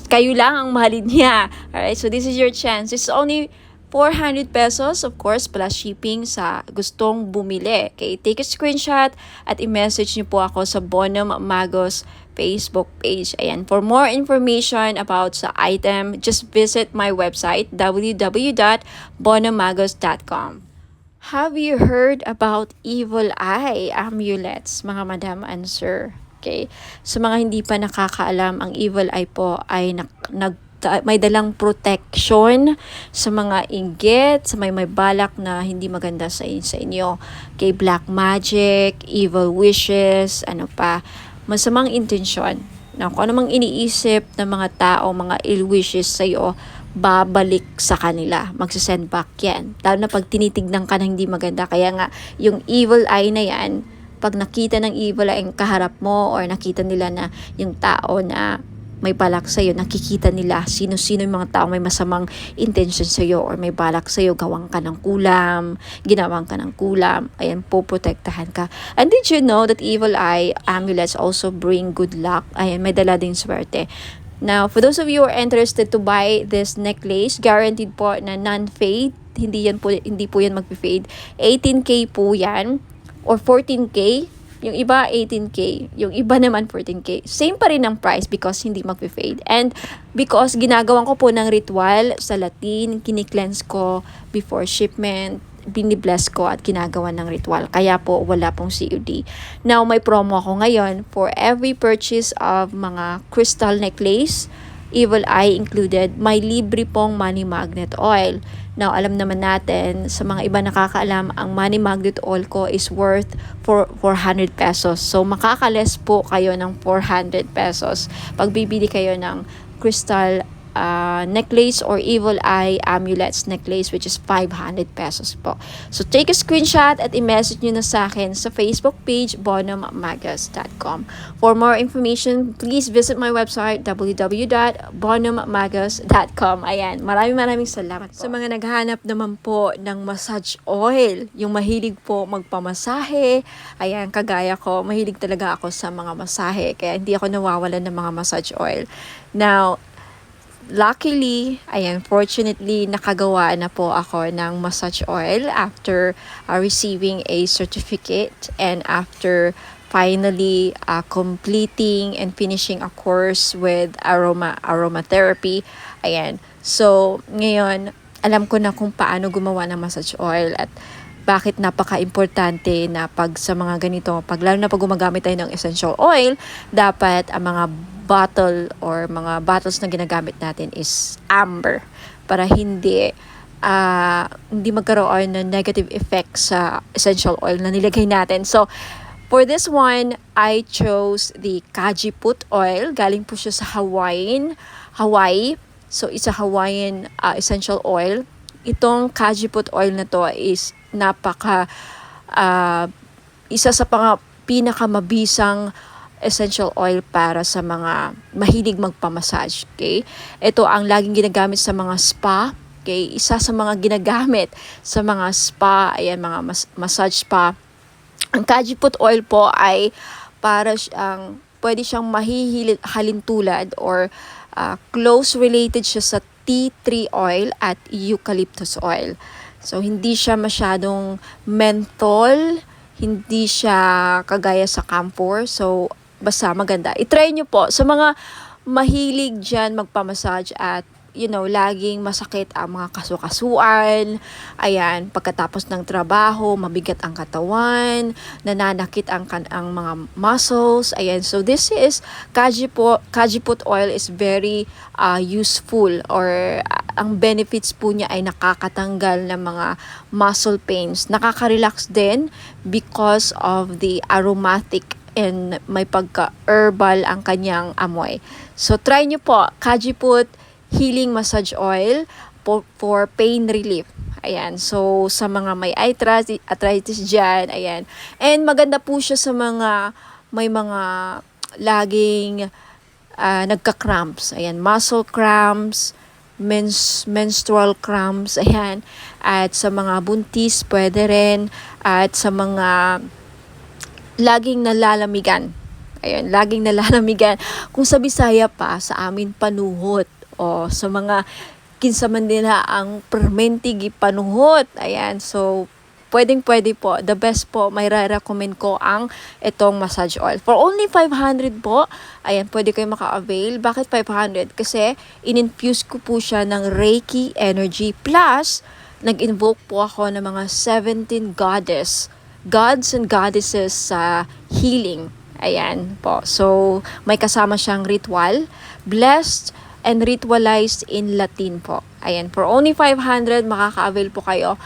kayo lang ang mahalin niya. Alright? So, this is your chance. It's only 400 pesos, of course, plus shipping sa gustong bumili. Okay? Take a screenshot at i-message niyo po ako sa Bonum Magos Facebook page. Ayan. For more information about sa item, just visit my website, www.bonomagos.com. Have you heard about evil eye amulets, mga madam and sir? Okay. Sa mga hindi pa nakakaalam, ang evil eye po ay may dalang protection sa mga inggit, sa may balak na hindi maganda sa inyo. Okay, black magic, evil wishes, ano pa, masamang intensyon. Kung ano mang iniisip ng mga tao, mga ill wishes sa iyo, babalik sa kanila. Magsasend back yan. Lalo na pag tinitignan ka na hindi maganda. Kaya nga, yung evil eye na yan, pag nakita ng evil eye ang kaharap mo or nakita nila na yung tao na may balak sa'yo, nakikita nila sino-sino yung mga tao may masamang intention sa'yo or may balak sa'yo, gawang ka ng kulam, ginawang ka ng kulam, ayan, poprotektahan ka. And did you know that evil eye amulets also bring good luck? Ayan, may dala din swerte. Now, for those of you who are interested to buy this necklace, guaranteed po na non-fade, hindi po yan mag-fade. 18K po yan or 14K. Yung iba 18K, yung iba naman 14K. Same pa rin ang price because hindi mag-fade. And because ginagawan ko po ng ritual sa Latin, kini-cleanse ko before shipment, binibless ko at ginagawa ng ritual. Kaya po wala pong COD. Now may promo ako ngayon for every purchase of mga crystal necklace, evil eye included, may libre pong money magnet oil. Now alam naman natin sa mga iba nakakaalam, ang money magnet oil ko is worth for 400 pesos. So makakales po kayo ng 400 pesos pag bibili kayo ng crystal necklace or evil eye amulets necklace, which is 500 pesos po. So take a screenshot at i-message nyo na sa akin sa Facebook page bonummagus.com. For more information, please visit my website www.bonummagus.com. Ayan, maraming salamat po. Sa mga naghahanap naman po ng massage oil, yung mahilig po magpamasahe, ayan, kagaya ko, mahilig talaga ako sa mga masahe, kaya hindi ako nawawalan ng mga massage oil. Now, luckily, fortunately, nakagawa na po ako ng massage oil after receiving a certificate and after finally completing and finishing a course with aromatherapy. Ayan. So, ngayon, alam ko na kung paano gumawa ng massage oil at bakit napaka-importante na pag sa mga ganito, lalo na pag gumagamit tayo ng essential oil, dapat ang mga bottle or mga bottles na ginagamit natin is amber para hindi magkaroon ng negative effect sa essential oil na nilagay natin. So, for this one, I chose the Kajiput oil. Galing po siya sa Hawaii. So, it's a Hawaiian essential oil. Itong Kajiput oil na to is isa sa pinakamabisang essential oil para sa mga mahilig magpamassage. Okay? Ito ang laging ginagamit sa mga spa. Okay? Isa sa mga ginagamit sa mga spa, ayan, mga massage spa. Ang Kajiput oil po ay para pwede siyang mahihalintulad or close related siya sa tea tree oil at eucalyptus oil. So, hindi siya masyadong menthol, hindi siya kagaya sa camphor. So, basta maganda. I-try nyo po sa mga mahilig dyan magpamassage at laging masakit ang mga kasukasuan. Ayan, pagkatapos ng trabaho, mabigat ang katawan, nananakit ang mga muscles. Ayan, so this is Kajiput oil is very useful or ang benefits po niya ay nakakatanggal ng mga muscle pains. Nakaka-relax din because of the aromatic and may pagka-herbal ang kanyang amoy. So try nyo po, Kajiput Healing Massage Oil for pain relief. Ayan. So, sa mga may arthritis dyan, ayan. And maganda po siya sa may mga laging nagka-cramps. Ayan. Muscle cramps, menstrual cramps, ayan. At sa mga buntis, pwede rin. At sa mga laging nalalamigan. Ayan, laging nalalamigan. Kung sa Bisaya pa, sa amin panuhot. O sa mga kinsaman nila ang permentig panuhot. Ayan, so pwede po. The best po, may recommend ko ang itong massage oil. For only 500 po, ayan, pwede kayo maka-avail. Bakit 500? Kasi in-infuse ko po siya ng Reiki energy plus nag-invoke po ako ng mga 17 gods and goddesses sa healing. Ayan po. So, may kasama siyang ritual, blessed and ritualized in Latin po. Ayan, for only 500, makaka-avail po kayo.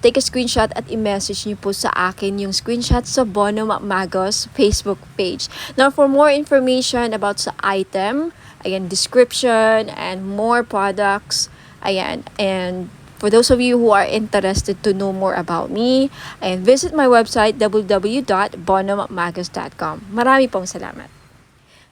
Take a screenshot at i-message niyo po sa akin yung screenshot sa Bonum Magus Facebook page. Now, for more information about sa item, ayan, description and more products. Ayan, and for those of you who are interested to know more about me, ayan, visit my website www.bonomagus.com. Marami pong salamat.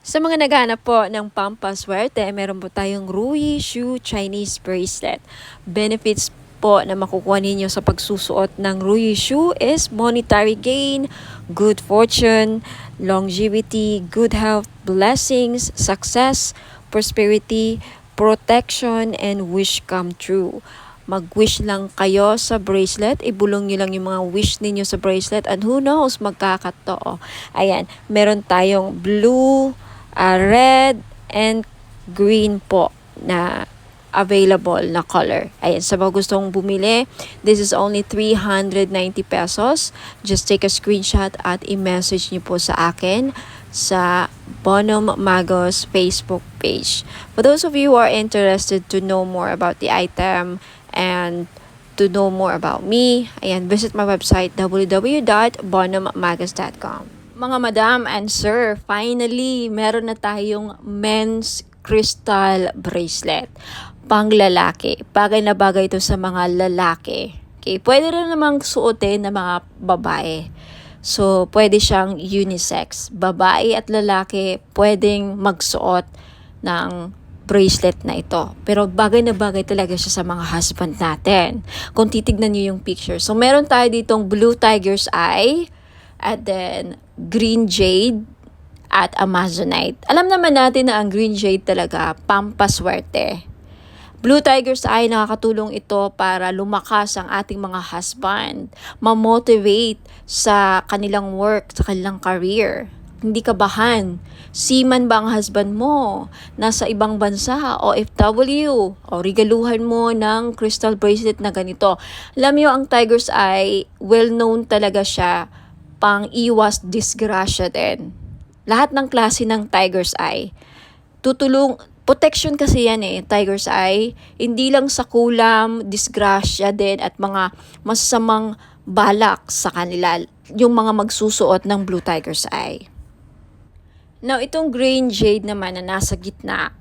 Sa mga naghahanap po ng pampaswerte, meron po tayong Rui Shu Chinese Bracelet. Benefits po na makukuha ninyo sa pagsusuot ng Rui Shu is monetary gain, good fortune, longevity, good health, blessings, success, prosperity, protection, and wish come true. Mag-wish lang kayo sa bracelet, ibulong nyo lang yung mga wish ninyo sa bracelet, and who knows, magkakatotoo. Ayan, meron tayong blue, red, and green po na available na color. Ayan, sa mga gustong bumili, this is only 390 pesos. Just take a screenshot at i-message nyo po sa akin sa Bonum Magos Facebook page. For those of you who are interested to know more about the item and to know more about me, ayan, visit my website www.bonummagos.com. Mga madam and sir, finally, meron na tayong men's crystal bracelet. Pang lalaki. Bagay na bagay ito sa mga lalaki. Okay, pwede rin namang suotin ng mga babae. So, pwede siyang unisex. Babae at lalaki pwedeng magsuot ng bracelet na ito. Pero bagay na bagay talaga siya sa mga husband natin. Kung titignan niyo yung picture. So, meron tayo ditong blue tiger's eye, at then green jade, at amazonite. Alam naman natin na ang green jade talaga, pampaswerte. Blue tiger's eye, nakakatulong ito para lumakas ang ating mga husband, ma-motivate sa kanilang work, sa kanilang career. Hindi kabahan. Seaman ba ang husband mo? Nasa ibang bansa, OFW, o regaluhan mo ng crystal bracelet na ganito. Alam niyo, ang tiger's eye, well-known talaga siya, pang iwas disgrasya din. Lahat ng klase ng tiger's eye, protection kasi yan tiger's eye, hindi lang sa kulam, disgrasya din at mga masasamang balak sa kanila, yung mga magsusuot ng blue tiger's eye. Now, itong green jade naman na nasa gitna,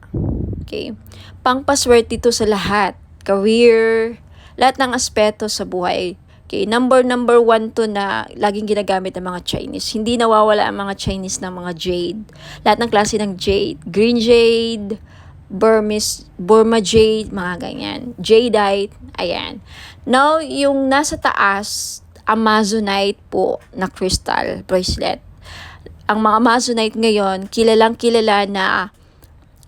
okay, pangpaswerte ito sa lahat, career, lahat ng aspeto sa buhay. Okay, number one to na laging ginagamit ng mga Chinese. Hindi nawawala ang mga Chinese ng mga jade. Lahat ng klase ng jade. Green jade, Burma jade, mga ganyan. Jadeite, ayan. Now, yung nasa taas, amazonite po na crystal bracelet. Ang mga amazonite ngayon, kilalang kilala na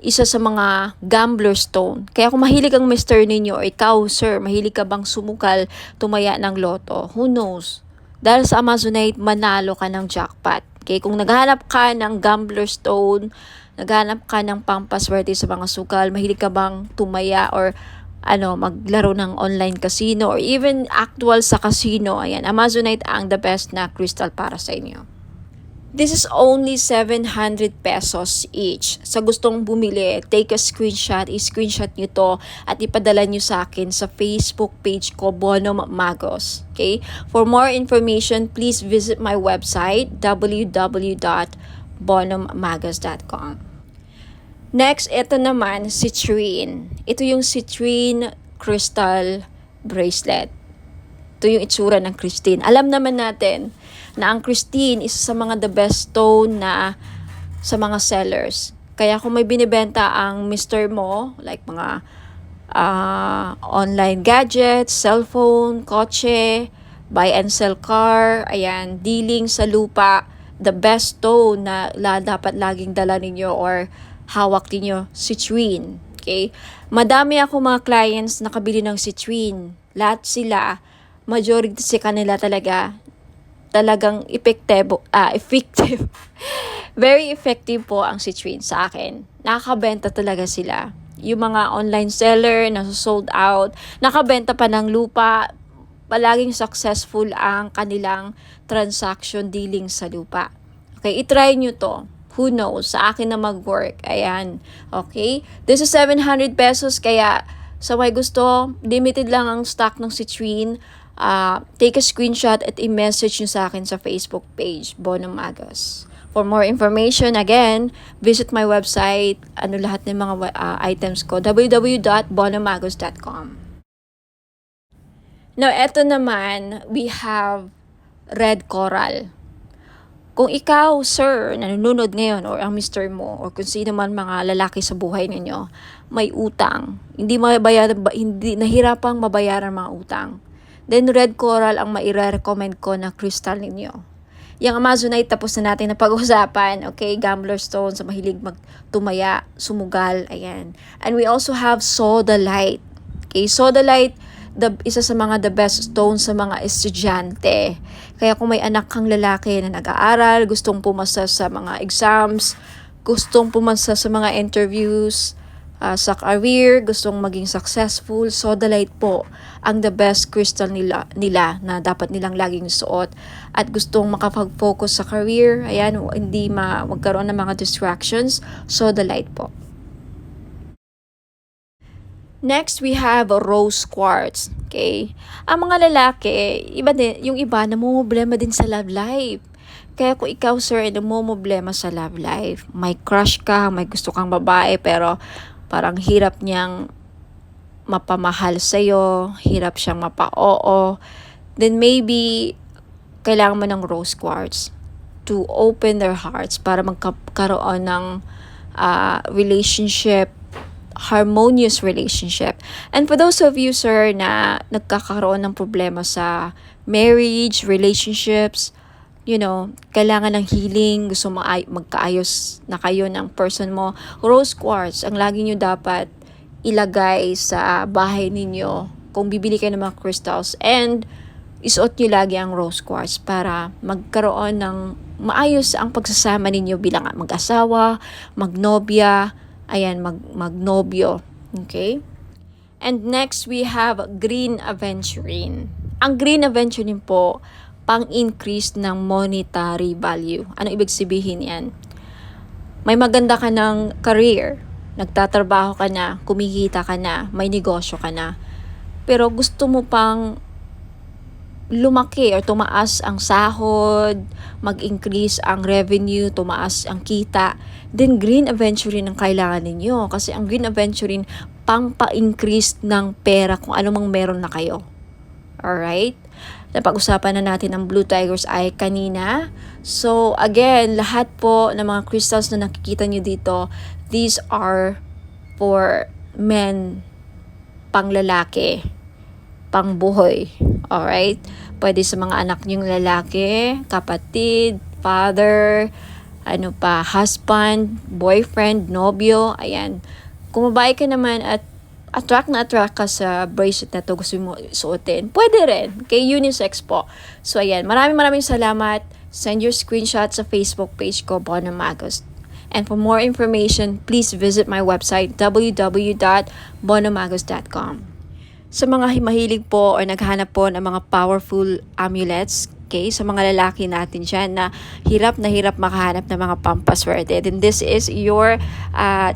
isa sa mga gambler stone. Kaya kung mahilig ang mister ninyo or ikaw, sir, mahilig ka bang sumukal, tumaya ng loto, who knows? Dahil sa amazonite, manalo ka ng jackpot. Okay? Kung naghahanap ka ng gambler stone, naghahanap ka ng pampaswerte sa mga sukal, mahilig ka bang tumaya or maglaro ng online casino or even actual sa casino, ayan, amazonite ang the best na crystal para sa inyo. This is only 700 pesos each. Sa gustong bumili, take a screenshot, i-screenshot nyo to at ipadala nyo sa akin sa Facebook page ko, Bonum Magos. Okay? For more information, please visit my website, www.bonummagos.com. Next, ito naman, citrine. Ito yung citrine crystal bracelet. Ito yung itsura ng Christine. Alam naman natin na ang Christine isa sa mga the best stone na sa mga sellers. Kaya kung may binibenta ang mister mo, like mga online gadgets, cellphone, kotse, buy and sell car, ayan, dealing sa lupa, the best stone na dapat laging dala ninyo or hawak ninyo, citrine. Okay? Madami ako mga clients na nakabili ng citrine. Lahat sila, majority sa kanila talagang effective. Very effective po ang citrine sa akin. Nakakabenta talaga sila. Yung mga online seller na sold out, nakabenta pa ng lupa, palaging successful ang kanilang transaction dealing sa lupa. Okay, itry nyo to. Who knows? Sa akin na mag-work. Ayan. Okay? This is 700 pesos kaya sa may gusto, limited lang ang stock ng citrine. Take a screenshot at i-message nyo sa akin sa Facebook page, Bonum Magos. For more information, again, visit my website, lahat ng mga items ko, www.bonomagos.com. Now, eto naman, we have red coral. Kung ikaw, sir, nanonood ngayon, or ang mister mo, or kung sino man mga lalaki sa buhay ninyo, may utang, hindi nahirapang mabayaran mga utang, then red coral ang maire-recommend ko na crystal ninyo. Yung Amazonite, tapos na natin na pag-usapan, okay? Gambler stone, sa mahilig magtumaya, sumugal, ayan. And we also have sodalite. Okay, sodalite, isa sa mga the best stone sa mga estudyante. Kaya kung may anak kang lalaki na nag-aaral, gustong pumasa sa mga exams, gustong pumasa sa mga interviews, sa career, gustong maging successful, sodalite po ang the best crystal nila na dapat nilang laging suot. At gustong makapag-focus sa career, ayan, hindi magkaroon ng mga distractions, sodalite po. Next, we have rose quartz. Okay? Ang mga lalaki, yung iba namumblema din sa love life. Kaya kung ikaw, sir, namumblema sa love life, may crush ka, may gusto kang babae, pero parang hirap niyang mapamahal sa'yo, hirap siyang mapa-oo, then maybe kailangan mo ng rose quartz to open their hearts para magkaroon ng harmonious relationship. And for those of you, sir, na nagkakaroon ng problema sa marriage, relationships, kailangan ng healing, gusto magkaayos na kayo ng person mo, rose quartz ang lagi nyo dapat ilagay sa bahay ninyo kung bibili kayo ng mga crystals, and isuot nyo lagi ang rose quartz para magkaroon ng maayos ang pagsasama ninyo bilang mag-asawa, magnobya, magnobyo. Okay? And next, we have green aventurine. Ang green aventurine po, pang-increase ng monetary value. Ano ibig sabihin yan? May maganda ka ng career, nagtatrabaho ka na, kumikita ka na, may negosyo ka na, pero gusto mo pang lumaki or tumaas ang sahod, mag-increase ang revenue, tumaas ang kita, then green aventurine ang kailangan ninyo. Kasi ang green aventurine, pang-pa-increase ng pera kung ano mang meron na kayo. Alright? Napag-usapan na natin ang Blue Tiger's Eye kanina. So, again, lahat po ng mga crystals na nakikita nyo dito, these are for men, pang-lalaki, pang-buhay. Alright? Pwede sa mga anak nyong lalaki, kapatid, father, husband, boyfriend, nobyo, ayan. Kung babae ka naman at attract ka sa bracelet na to, gusto mo suotin, pwede rin. Okay, unisex po. So, ayan. Maraming salamat. Send your screenshot sa Facebook page ko, Bono Magos. And for more information, please visit my website, www.bonomagos.com. Sa mga mahilig po or naghanap po ng mga powerful amulets, okay, sa mga lalaki natin dyan na hirap makahanap ng mga pampaswerte, then this is your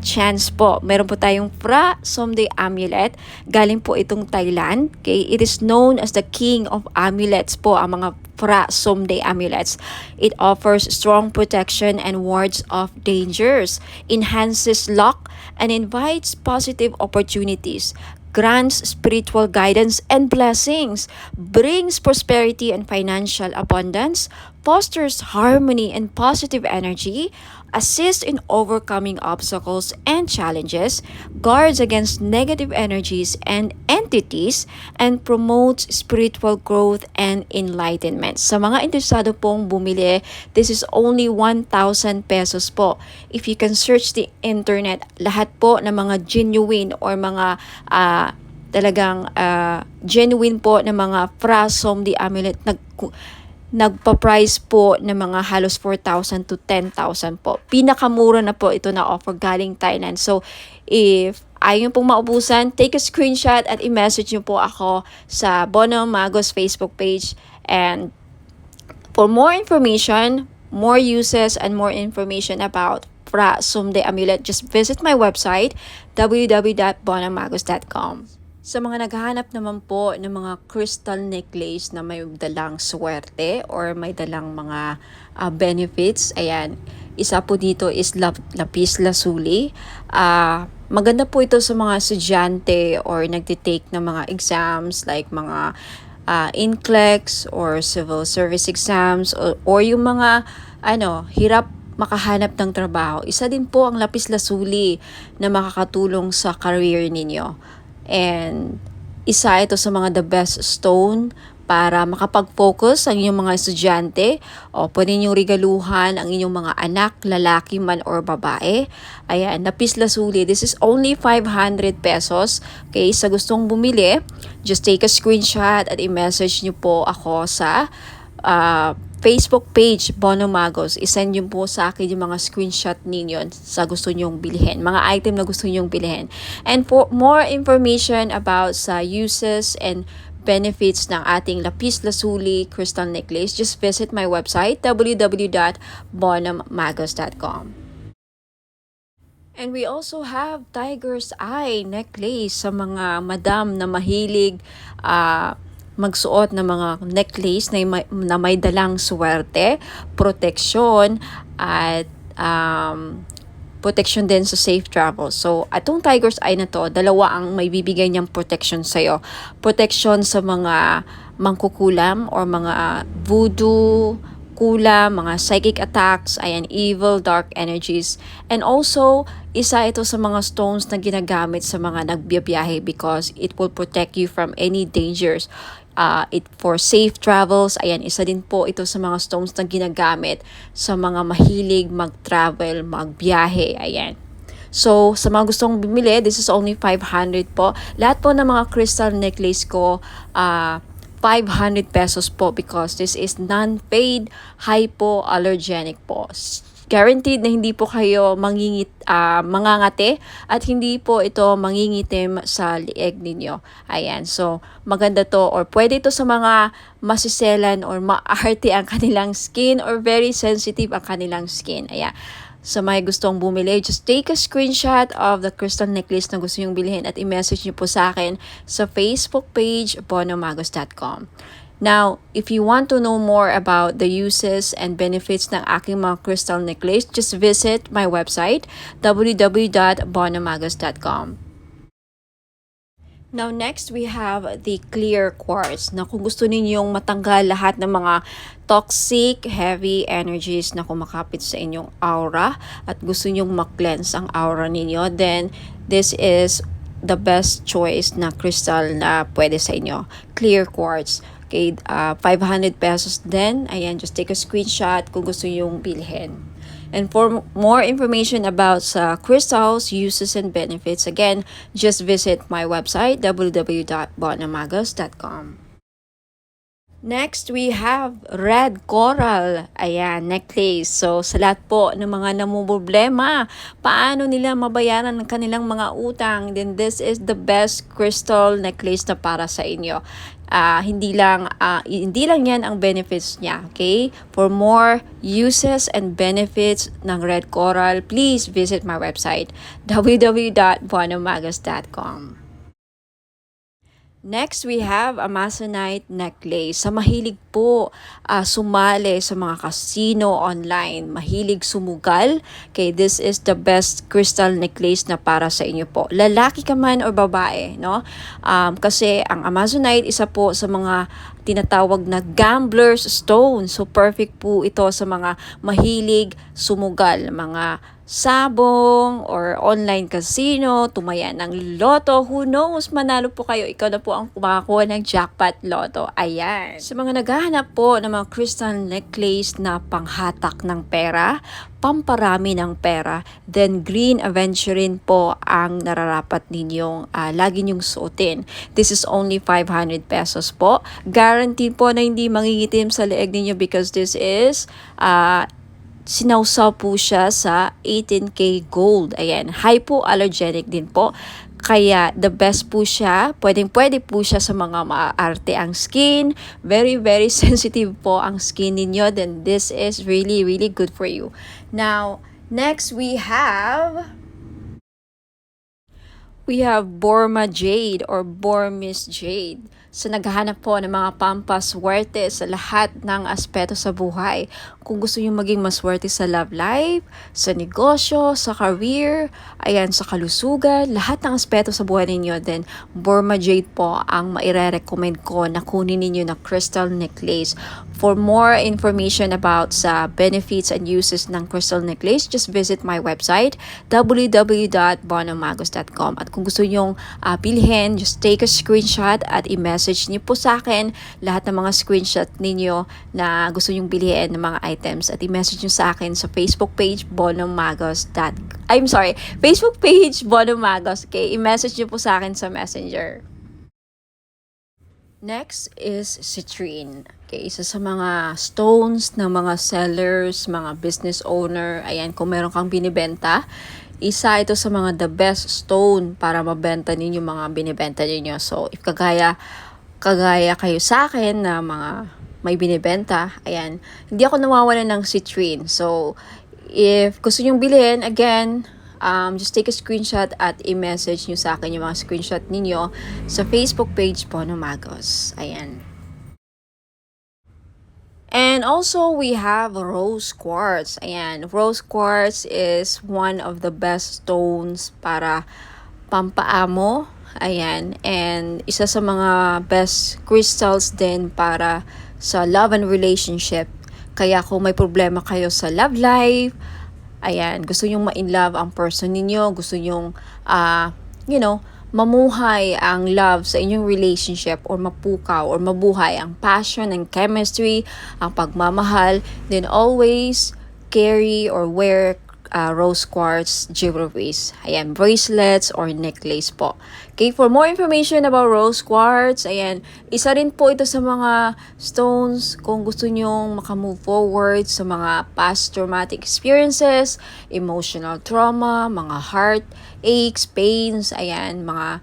chance po. Meron po tayong Phra Somday Amulet. Galing po itong Thailand. Okay? It is known as the king of amulets po, ang mga Phra Somday Amulets. It offers strong protection and wards off dangers, enhances luck, and invites positive opportunities, grants spiritual guidance and blessings, brings prosperity and financial abundance, fosters harmony and positive energy, assists in overcoming obstacles and challenges, guards against negative energies and entities, and promotes spiritual growth and enlightenment. Sa mga interesado pong bumili, this is only 1,000 pesos po. If you can search the internet, lahat po ng mga genuine or mga genuine po na mga Phra Somday Amulet nagpa-price po ng mga halos 4,000 to 10,000 po. Pinakamura na po ito na offer galing Thailand. So, if ayaw pong maubusan, take a screenshot at i-message nyo po ako sa Bono Magos Facebook page. And for more information, more uses, and more information about Phra Somday Amulet, just visit my website, www.bonomagos.com. Sa mga naghahanap naman po ng mga crystal necklace na may dalang swerte or may dalang mga benefits, ayan, isa po dito is lapis lazuli. Maganda po ito sa mga estudyante or nagtitake ng mga exams like mga NCLEX or civil service exams or yung mga hirap makahanap ng trabaho. Isa din po ang lapis lazuli na makakatulong sa career ninyo. And isa ito sa mga the best stone para makapag-focus ang inyong mga estudyante o pwede ninyong regaluhan ang inyong mga anak, lalaki man or babae. Ayan, lapis lazuli. This is only 500 pesos. Okay, sa gustong bumili, just take a screenshot at i-message niyo po ako sa Facebook page, Bono Magos. I-send nyo po sa akin yung mga screenshot ninyo sa gusto nyong bilhin. Mga item na gusto nyong bilhin. And for more information about sa uses and benefits ng ating lapis lazuli crystal necklace, just visit my website, www.bonomagos.com. And we also have tiger's eye necklace sa mga madam na mahilig magsuot ng mga necklace na may dalang swerte, proteksyon, at protection din sa safe travel. So, atong tiger's eye na to, dalawa ang may bibigay niyang protection sa'yo. Protection sa mga mangkukulam or mga voodoo, kulam, mga psychic attacks, ayan, evil, dark energies. And also, isa ito sa mga stones na ginagamit sa mga nagbiyahe because it will protect you from any dangers. For safe travels, ayan, isa din po ito sa mga stones na ginagamit sa mga mahilig mag-travel, magbiyahe, ayan. So, sa mga gustong bumili, this is only 500 po. Lahat po ng mga crystal necklace ko, 500 pesos po because this is non-fade, hypoallergenic po. Guaranteed na hindi po kayo mangangati at hindi po ito mangingitim sa lieg ninyo. Ayan, so maganda to or pwede ito sa mga masiselan or maarte ang kanilang skin or very sensitive ang kanilang skin. Ayan. Sa may gustong bumili, just take a screenshot of the crystal necklace na gusto nyong bilhin at i-message nyo po sa akin sa Facebook page, bonomagos.com. Now, if you want to know more about the uses and benefits ng aking mga crystal necklace, just visit my website, www.bonomagos.com. Now, next we have the clear quartz na kung gusto ninyong matanggal lahat ng mga toxic, heavy energies na kumakapit sa inyong aura at gusto ninyong mag-cleanse ang aura ninyo, then this is the best choice na crystal na pwede sa inyo. Clear quartz. Okay, 500 pesos din. Ayan, just take a screenshot kung gusto yung bilhin. And for more information about crystals, uses, and benefits, again, just visit my website, www.bonomagos.com. Next, we have red coral. Ayan, necklace. So, sa lahat po ng mga namumroblema, paano nila mabayaran ang kanilang mga utang, then this is the best crystal necklace na para sa inyo. Hindi lang yan ang benefits niya, okay? For more uses and benefits ng red coral, please visit my website, www.bonomagos.com. Next, we have Amazonite necklace. Sa mahilig po sumali sa mga casino online, mahilig sumugal, okay, this is the best crystal necklace na para sa inyo po. Lalaki ka man o babae, no? Kasi ang Amazonite, isa po sa mga tinatawag na gambler's stone. So, perfect po ito sa mga mahilig sumugal, mga sabong or online casino, tumaya ng loto, who knows, manalo po kayo, ikaw na po ang kumakakuha ng jackpot loto. Ayan. Sa mga naghahanap po ng mga crystal necklace na panghatak ng pera, pamparami ng pera, then green aventurine po ang nararapat ninyong lagi nyong suotin. This is only 500 pesos po. Guaranteed po na hindi mangingitim sa leeg ninyo because this is sinawsaw po siya sa 18K gold. Ayan, hypoallergenic din po. Kaya the best po siya, pwede po siya sa mga maarte ang skin. Very, very sensitive po ang skin ninyo. Then this is really, really good for you. Now, next we have we have Borma Jade or Bormis Jade. So naghahanap po ng mga pampaswerte sa lahat ng aspeto sa buhay. Kung gusto nyo maging maswerte sa love life, sa negosyo, sa career, ayan, sa kalusugan, lahat ng aspeto sa buhay ninyo, then Borma Jade po ang maire-recommend ko na kunin ninyo na crystal necklace. For more information about sa benefits and uses ng crystal necklace, just visit my website www.bonomagos.com. At kung gusto nyong bilhin, just take a screenshot at i-message niyo po sa akin lahat ng mga screenshot ninyo na gusto nyong bilhin ng mga items at i-message niyo sa akin sa Facebook page Facebook page Bonomagos. Okay, i-message niyo po sa akin sa Messenger. Next is citrine. Okay, isa sa mga stones ng mga sellers, mga business owner. Ayan, kung meron kang binibenta, isa ito sa mga the best stone para mabenta ninyo mga binibenta ninyo. So, if kagaya kayo sa akin na mga may binibenta, ayan, hindi ako nawawalan ng citrine. So, if gusto nyong bilhin, again, just take a screenshot at i-message nyo sa akin yung mga screenshot ninyo sa Facebook page Bonomagos. Ayan. And also, we have rose quartz. Ayan, rose quartz is one of the best stones para pampaamo. Ayan, and isa sa mga best crystals din para sa love and relationship. Kaya kung may problema kayo sa love life, ayan, gusto nyong ma-in-love ang person ninyo, gusto nyong, mamuhay ang love sa inyong relationship or mapukaw or mabuhay ang passion and chemistry, ang pagmamahal, then always carry or wear rose quartz jewelries. Ayan, bracelets or necklace po. Okay, for more information about rose quartz, ayan, isa rin po ito sa mga stones kung gusto nyong makamove forward sa mga past traumatic experiences, emotional trauma, mga heart aches, pains, ayan, mga,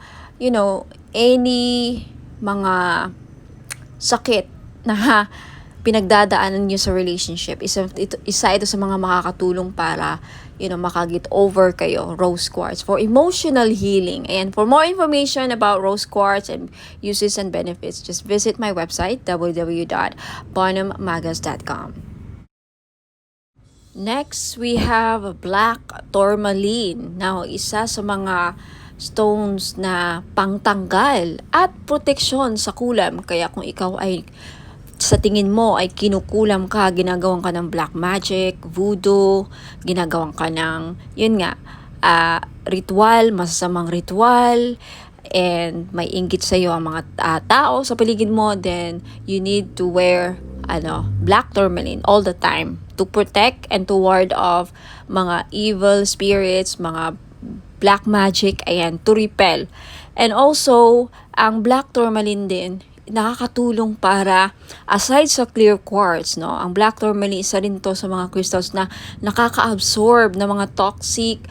any mga sakit na pinagdadaanan nyo sa relationship. Isa ito sa mga makakatulong para, makagit over kayo, rose quartz, for emotional healing. And for more information about rose quartz and uses and benefits, just visit my website, www.bonomagos.com. Next, we have black tourmaline. Now, isa sa mga stones na pangtanggal at proteksyon sa kulam. Kaya kung ikaw ay sa tingin mo ay kinukulam ka, ginagawan ka ng black magic, voodoo, ginagawan ka ng, ritual, masasamang ritual, and may inggit sa iyo ang mga tao sa paligid mo, then you need to wear black tourmaline all the time to protect and to ward off mga evil spirits, mga black magic, ayan, to repel. And also, ang black tourmaline din, nakakatulong para, aside sa clear quartz, ang black tourmaline, isa rin to sa mga crystals na nakaka-absorb ng mga toxic,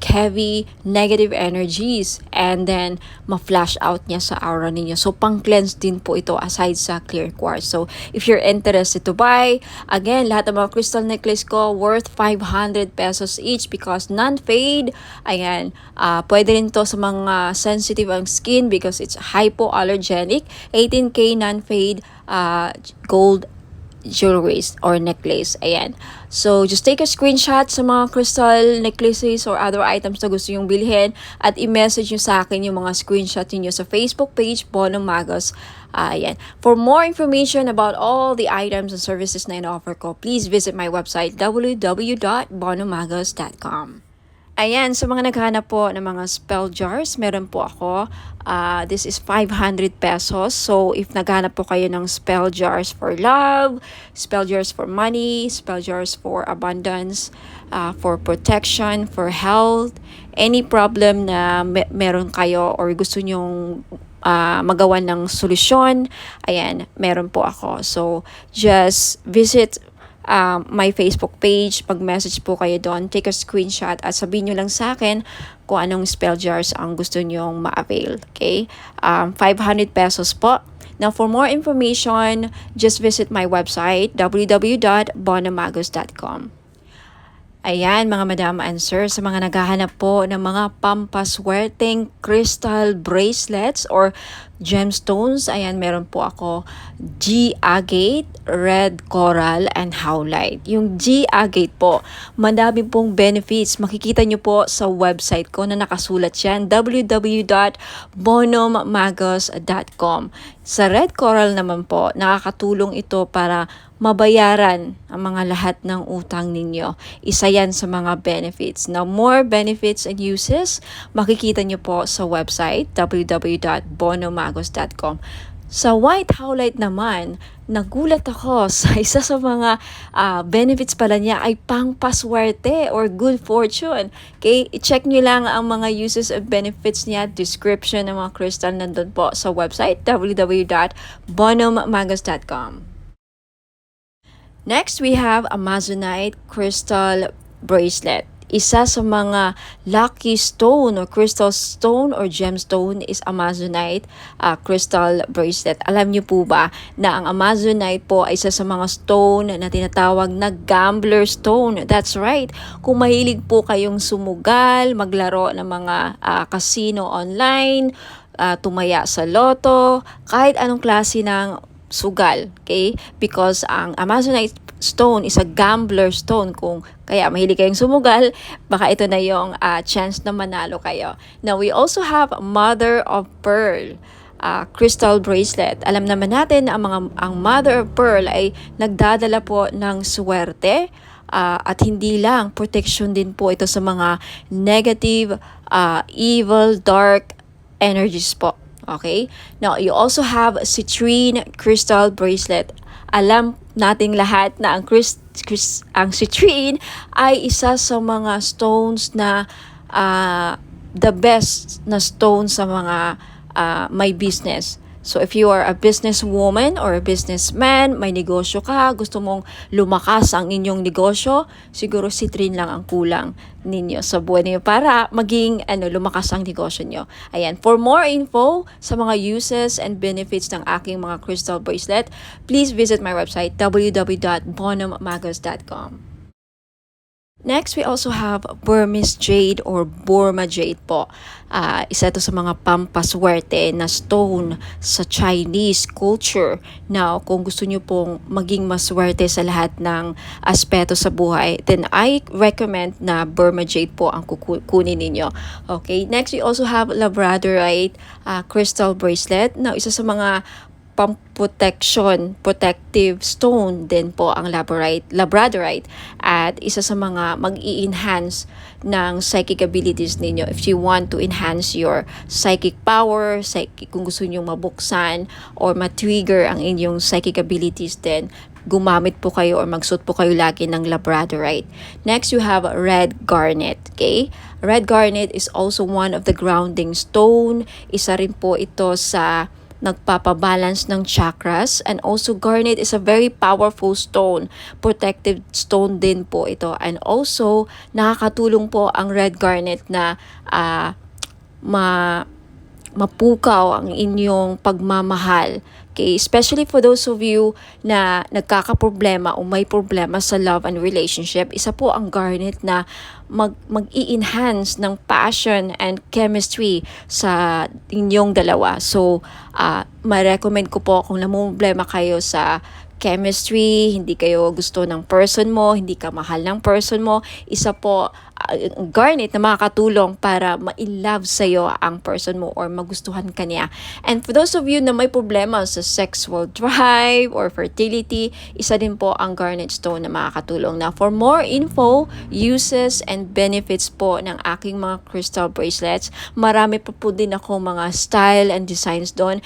heavy, negative energies, and then ma-flash out niya sa aura ninyo. So, pang-cleanse din po ito aside sa clear quartz. So, if you're interested to buy, again, lahat ng mga crystal necklace ko worth 500 pesos each because non-fade. Ayan, pwede rin to sa mga sensitive ang skin because it's hypoallergenic. 18K non-fade gold jewelries or necklace. Ayan. So, just take a screenshot sa mga crystal necklaces or other items na gusto yung bilhin at i-message nyo sa akin yung mga screenshot niyo sa Facebook page, Bonomagos. Ayan. For more information about all the items and services na in-offer ko, please visit my website, www.bonomagos.com. Ayan, sa mga naghahanap po ng mga spell jars, meron po ako. This is 500 pesos. So, if naghahanap po kayo ng spell jars for love, spell jars for money, spell jars for abundance, for protection, for health, any problem na meron kayo or gusto nyong magawa ng solusyon, ayan, meron po ako. So, just visit my Facebook page, mag-message po kayo doon, take a screenshot at sabihin nyo lang sa akin kung anong spell jars ang gusto nyong ma-avail. Okay? 500 pesos po. Now, for more information, just visit my website, www.bonomagos.com. Ayan mga madam and sir, sa mga naghahanap po ng mga pampaswerteng crystal bracelets or gemstones, ayan meron po ako G-agate, red coral, and howlite. Yung G-agate po, madami pong benefits. Makikita nyo po sa website ko na nakasulat yan, www.bonommagos.com. Sa red coral naman po, nakakatulong ito para mabayaran ang mga lahat ng utang ninyo. Isa yan sa mga benefits. Now, more benefits and uses, makikita nyo po sa website www.bonommagos.com. Sa white howlite naman, nagulat ako sa isa sa mga benefits pala niya ay pangpaswerte or good fortune. Okay, i-check nyo lang ang mga uses and benefits niya, description ng mga crystal nandun po sa website www.bonommagos.com. Next, we have Amazonite crystal bracelet. Isa sa mga lucky stone or crystal stone or gemstone is Amazonite crystal bracelet. Alam niyo po ba na ang Amazonite po ay isa sa mga stone na tinatawag na gambler stone. That's right. Kung mahilig po kayong sumugal, maglaro ng mga casino online, tumaya sa loto, kahit anong klase ng sugal, okay? Because ang Amazonite stone is a gambler stone. Kung kaya mahilig kayong sumugal, baka ito na yung chance na manalo kayo. Now, we also have Mother of Pearl crystal bracelet. Alam naman natin na ang Mother of Pearl ay nagdadala po ng swerte at hindi lang, protection din po ito sa mga negative, evil, dark energies po. Okay? Now, you also have citrine crystal bracelet. Alam nating lahat na ang citrine ay isa sa mga stones na the best na stone sa mga may business. So if you are a businesswoman or a businessman, may negosyo ka, gusto mong lumakas ang inyong negosyo, siguro citrine lang ang kulang ninyo sa buhay niyo para maging lumakas ang negosyo niyo. Ayan, for more info sa mga uses and benefits ng aking mga crystal bracelet, please visit my website www.bonommagos.com. Next, we also have Burmese jade or Burma jade po. Isa ito sa mga pampaswerte na stone sa Chinese culture. Now, kung gusto nyo pong maging maswerte sa lahat ng aspeto sa buhay, then I recommend na Burma jade po ang kukunin ninyo. Okay, next we also have Labradorite crystal bracelet. Now, isa sa mga protective stone din po ang Labradorite at isa sa mga mag-i-enhance ng psychic abilities ninyo. If you want to enhance your psychic power, kung gusto niyo mabuksan or ma-trigger ang inyong psychic abilities, then gumamit po kayo or magsuot po kayo lagi ng Labradorite. Next, you have red garnet. Okay? Red garnet is also one of the grounding stone. Isa rin po ito sa nagpapabalance ng chakras, and also garnet is a very powerful stone, protective stone din po ito, and also nakakatulong po ang red garnet na mapukaw ang inyong pagmamahal. Okay, especially for those of you na nagkakaproblema o may problema sa love and relationship, isa po ang garnet na mag-i-enhance ng passion and chemistry sa inyong dalawa. So, ma-recommend ko po kung namumblema kayo sa chemistry, hindi kayo gusto ng person mo, hindi ka mahal ng person mo, isa po garnet na makakatulong para ma-love sa'yo ang person mo or magustuhan ka niya. And for those of you na may problema sa sexual drive or fertility, isa din po ang garnet stone na makakatulong. Now, for more info, uses, and benefits po ng aking mga crystal bracelets, marami pa po din ako mga style and designs doon.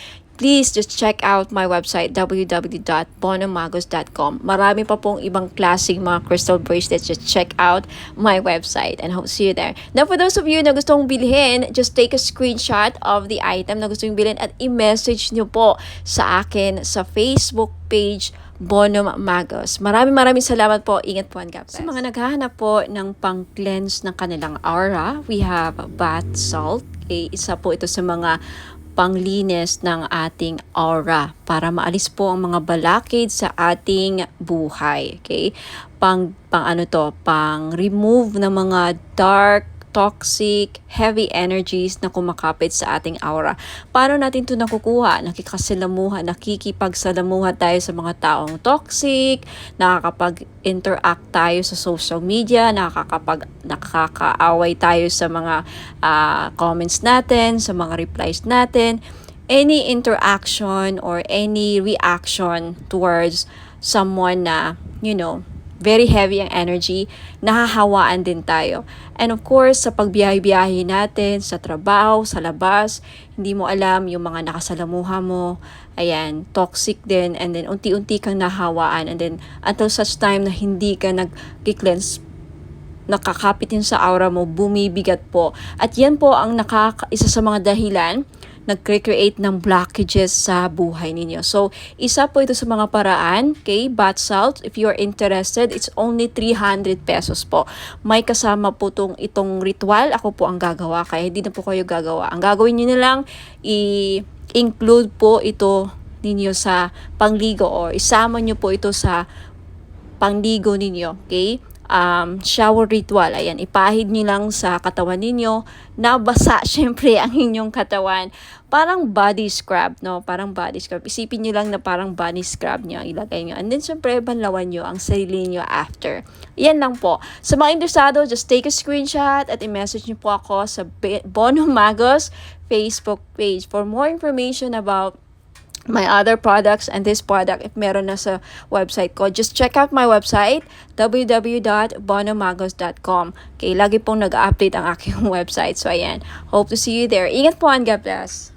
Please just check out my website www.bonommagos.com. Marami pa pong ibang klaseng mga crystal bracelets. Just check out my website and hope to see you there. Now, for those of you na gustong bilhin, just take a screenshot of the item na gusto yung bilhin at i-message nyo po sa akin sa Facebook page Bonom Magos. Maraming salamat po. Ingat po and God bless. Sa mga naghahanap po ng pang-cleanse ng kanilang aura, we have bath salt. Okay, isa po ito sa mga panglinis ng ating aura para maalis po ang mga balakid sa ating buhay. Okay? Pang remove ng mga dark, toxic, heavy energies na kumakapit sa ating aura. Paano natin ito nakukuha? Nakikipagsalamuha tayo sa mga taong toxic, nakakapag-interact tayo sa social media, nakakaaway tayo sa mga comments natin, sa mga replies natin. Any interaction or any reaction towards someone na, very heavy ang energy, nahahawaan din tayo. And of course, sa pagbiyahe-biyahe natin, sa trabaho, sa labas, hindi mo alam yung mga nakasalamuha mo, ayan, toxic din, and then unti-unti kang nahawaan, and then until such time na hindi ka nag-cleanse, nakakapitin sa aura mo, bumibigat po. At yan po ang isa sa mga dahilan nag-create ng blockages sa buhay ninyo. So, isa po ito sa mga paraan, okay? Bath salt, if you're interested, it's only 300 pesos po. May kasama po itong ritual. Ako po ang gagawa, kaya hindi na po kayo gagawa. Ang gagawin niyo na lang, i-include po ito ninyo sa pangligo or isama niyo po ito sa pangligo ninyo, okay? Shower ritual. Ayan, ipahid nyo lang sa katawan ninyo na basa syempre ang inyong katawan. Parang body scrub, no? Parang body scrub. Isipin nyo lang na parang body scrub nyo. Ilagay nyo. And then syempre, banlawan nyo ang sarili nyo after. Yan lang po. Sa mga interesado, just take a screenshot at i-message nyo po ako sa Bono Magos Facebook page for more information about my other products and this product. If meron na sa website ko, just check out my website, www.bonomagos.com. Okay, lagi pong nag-update ang aking website. So, ayan. Hope to see you there. Ingat po and God bless.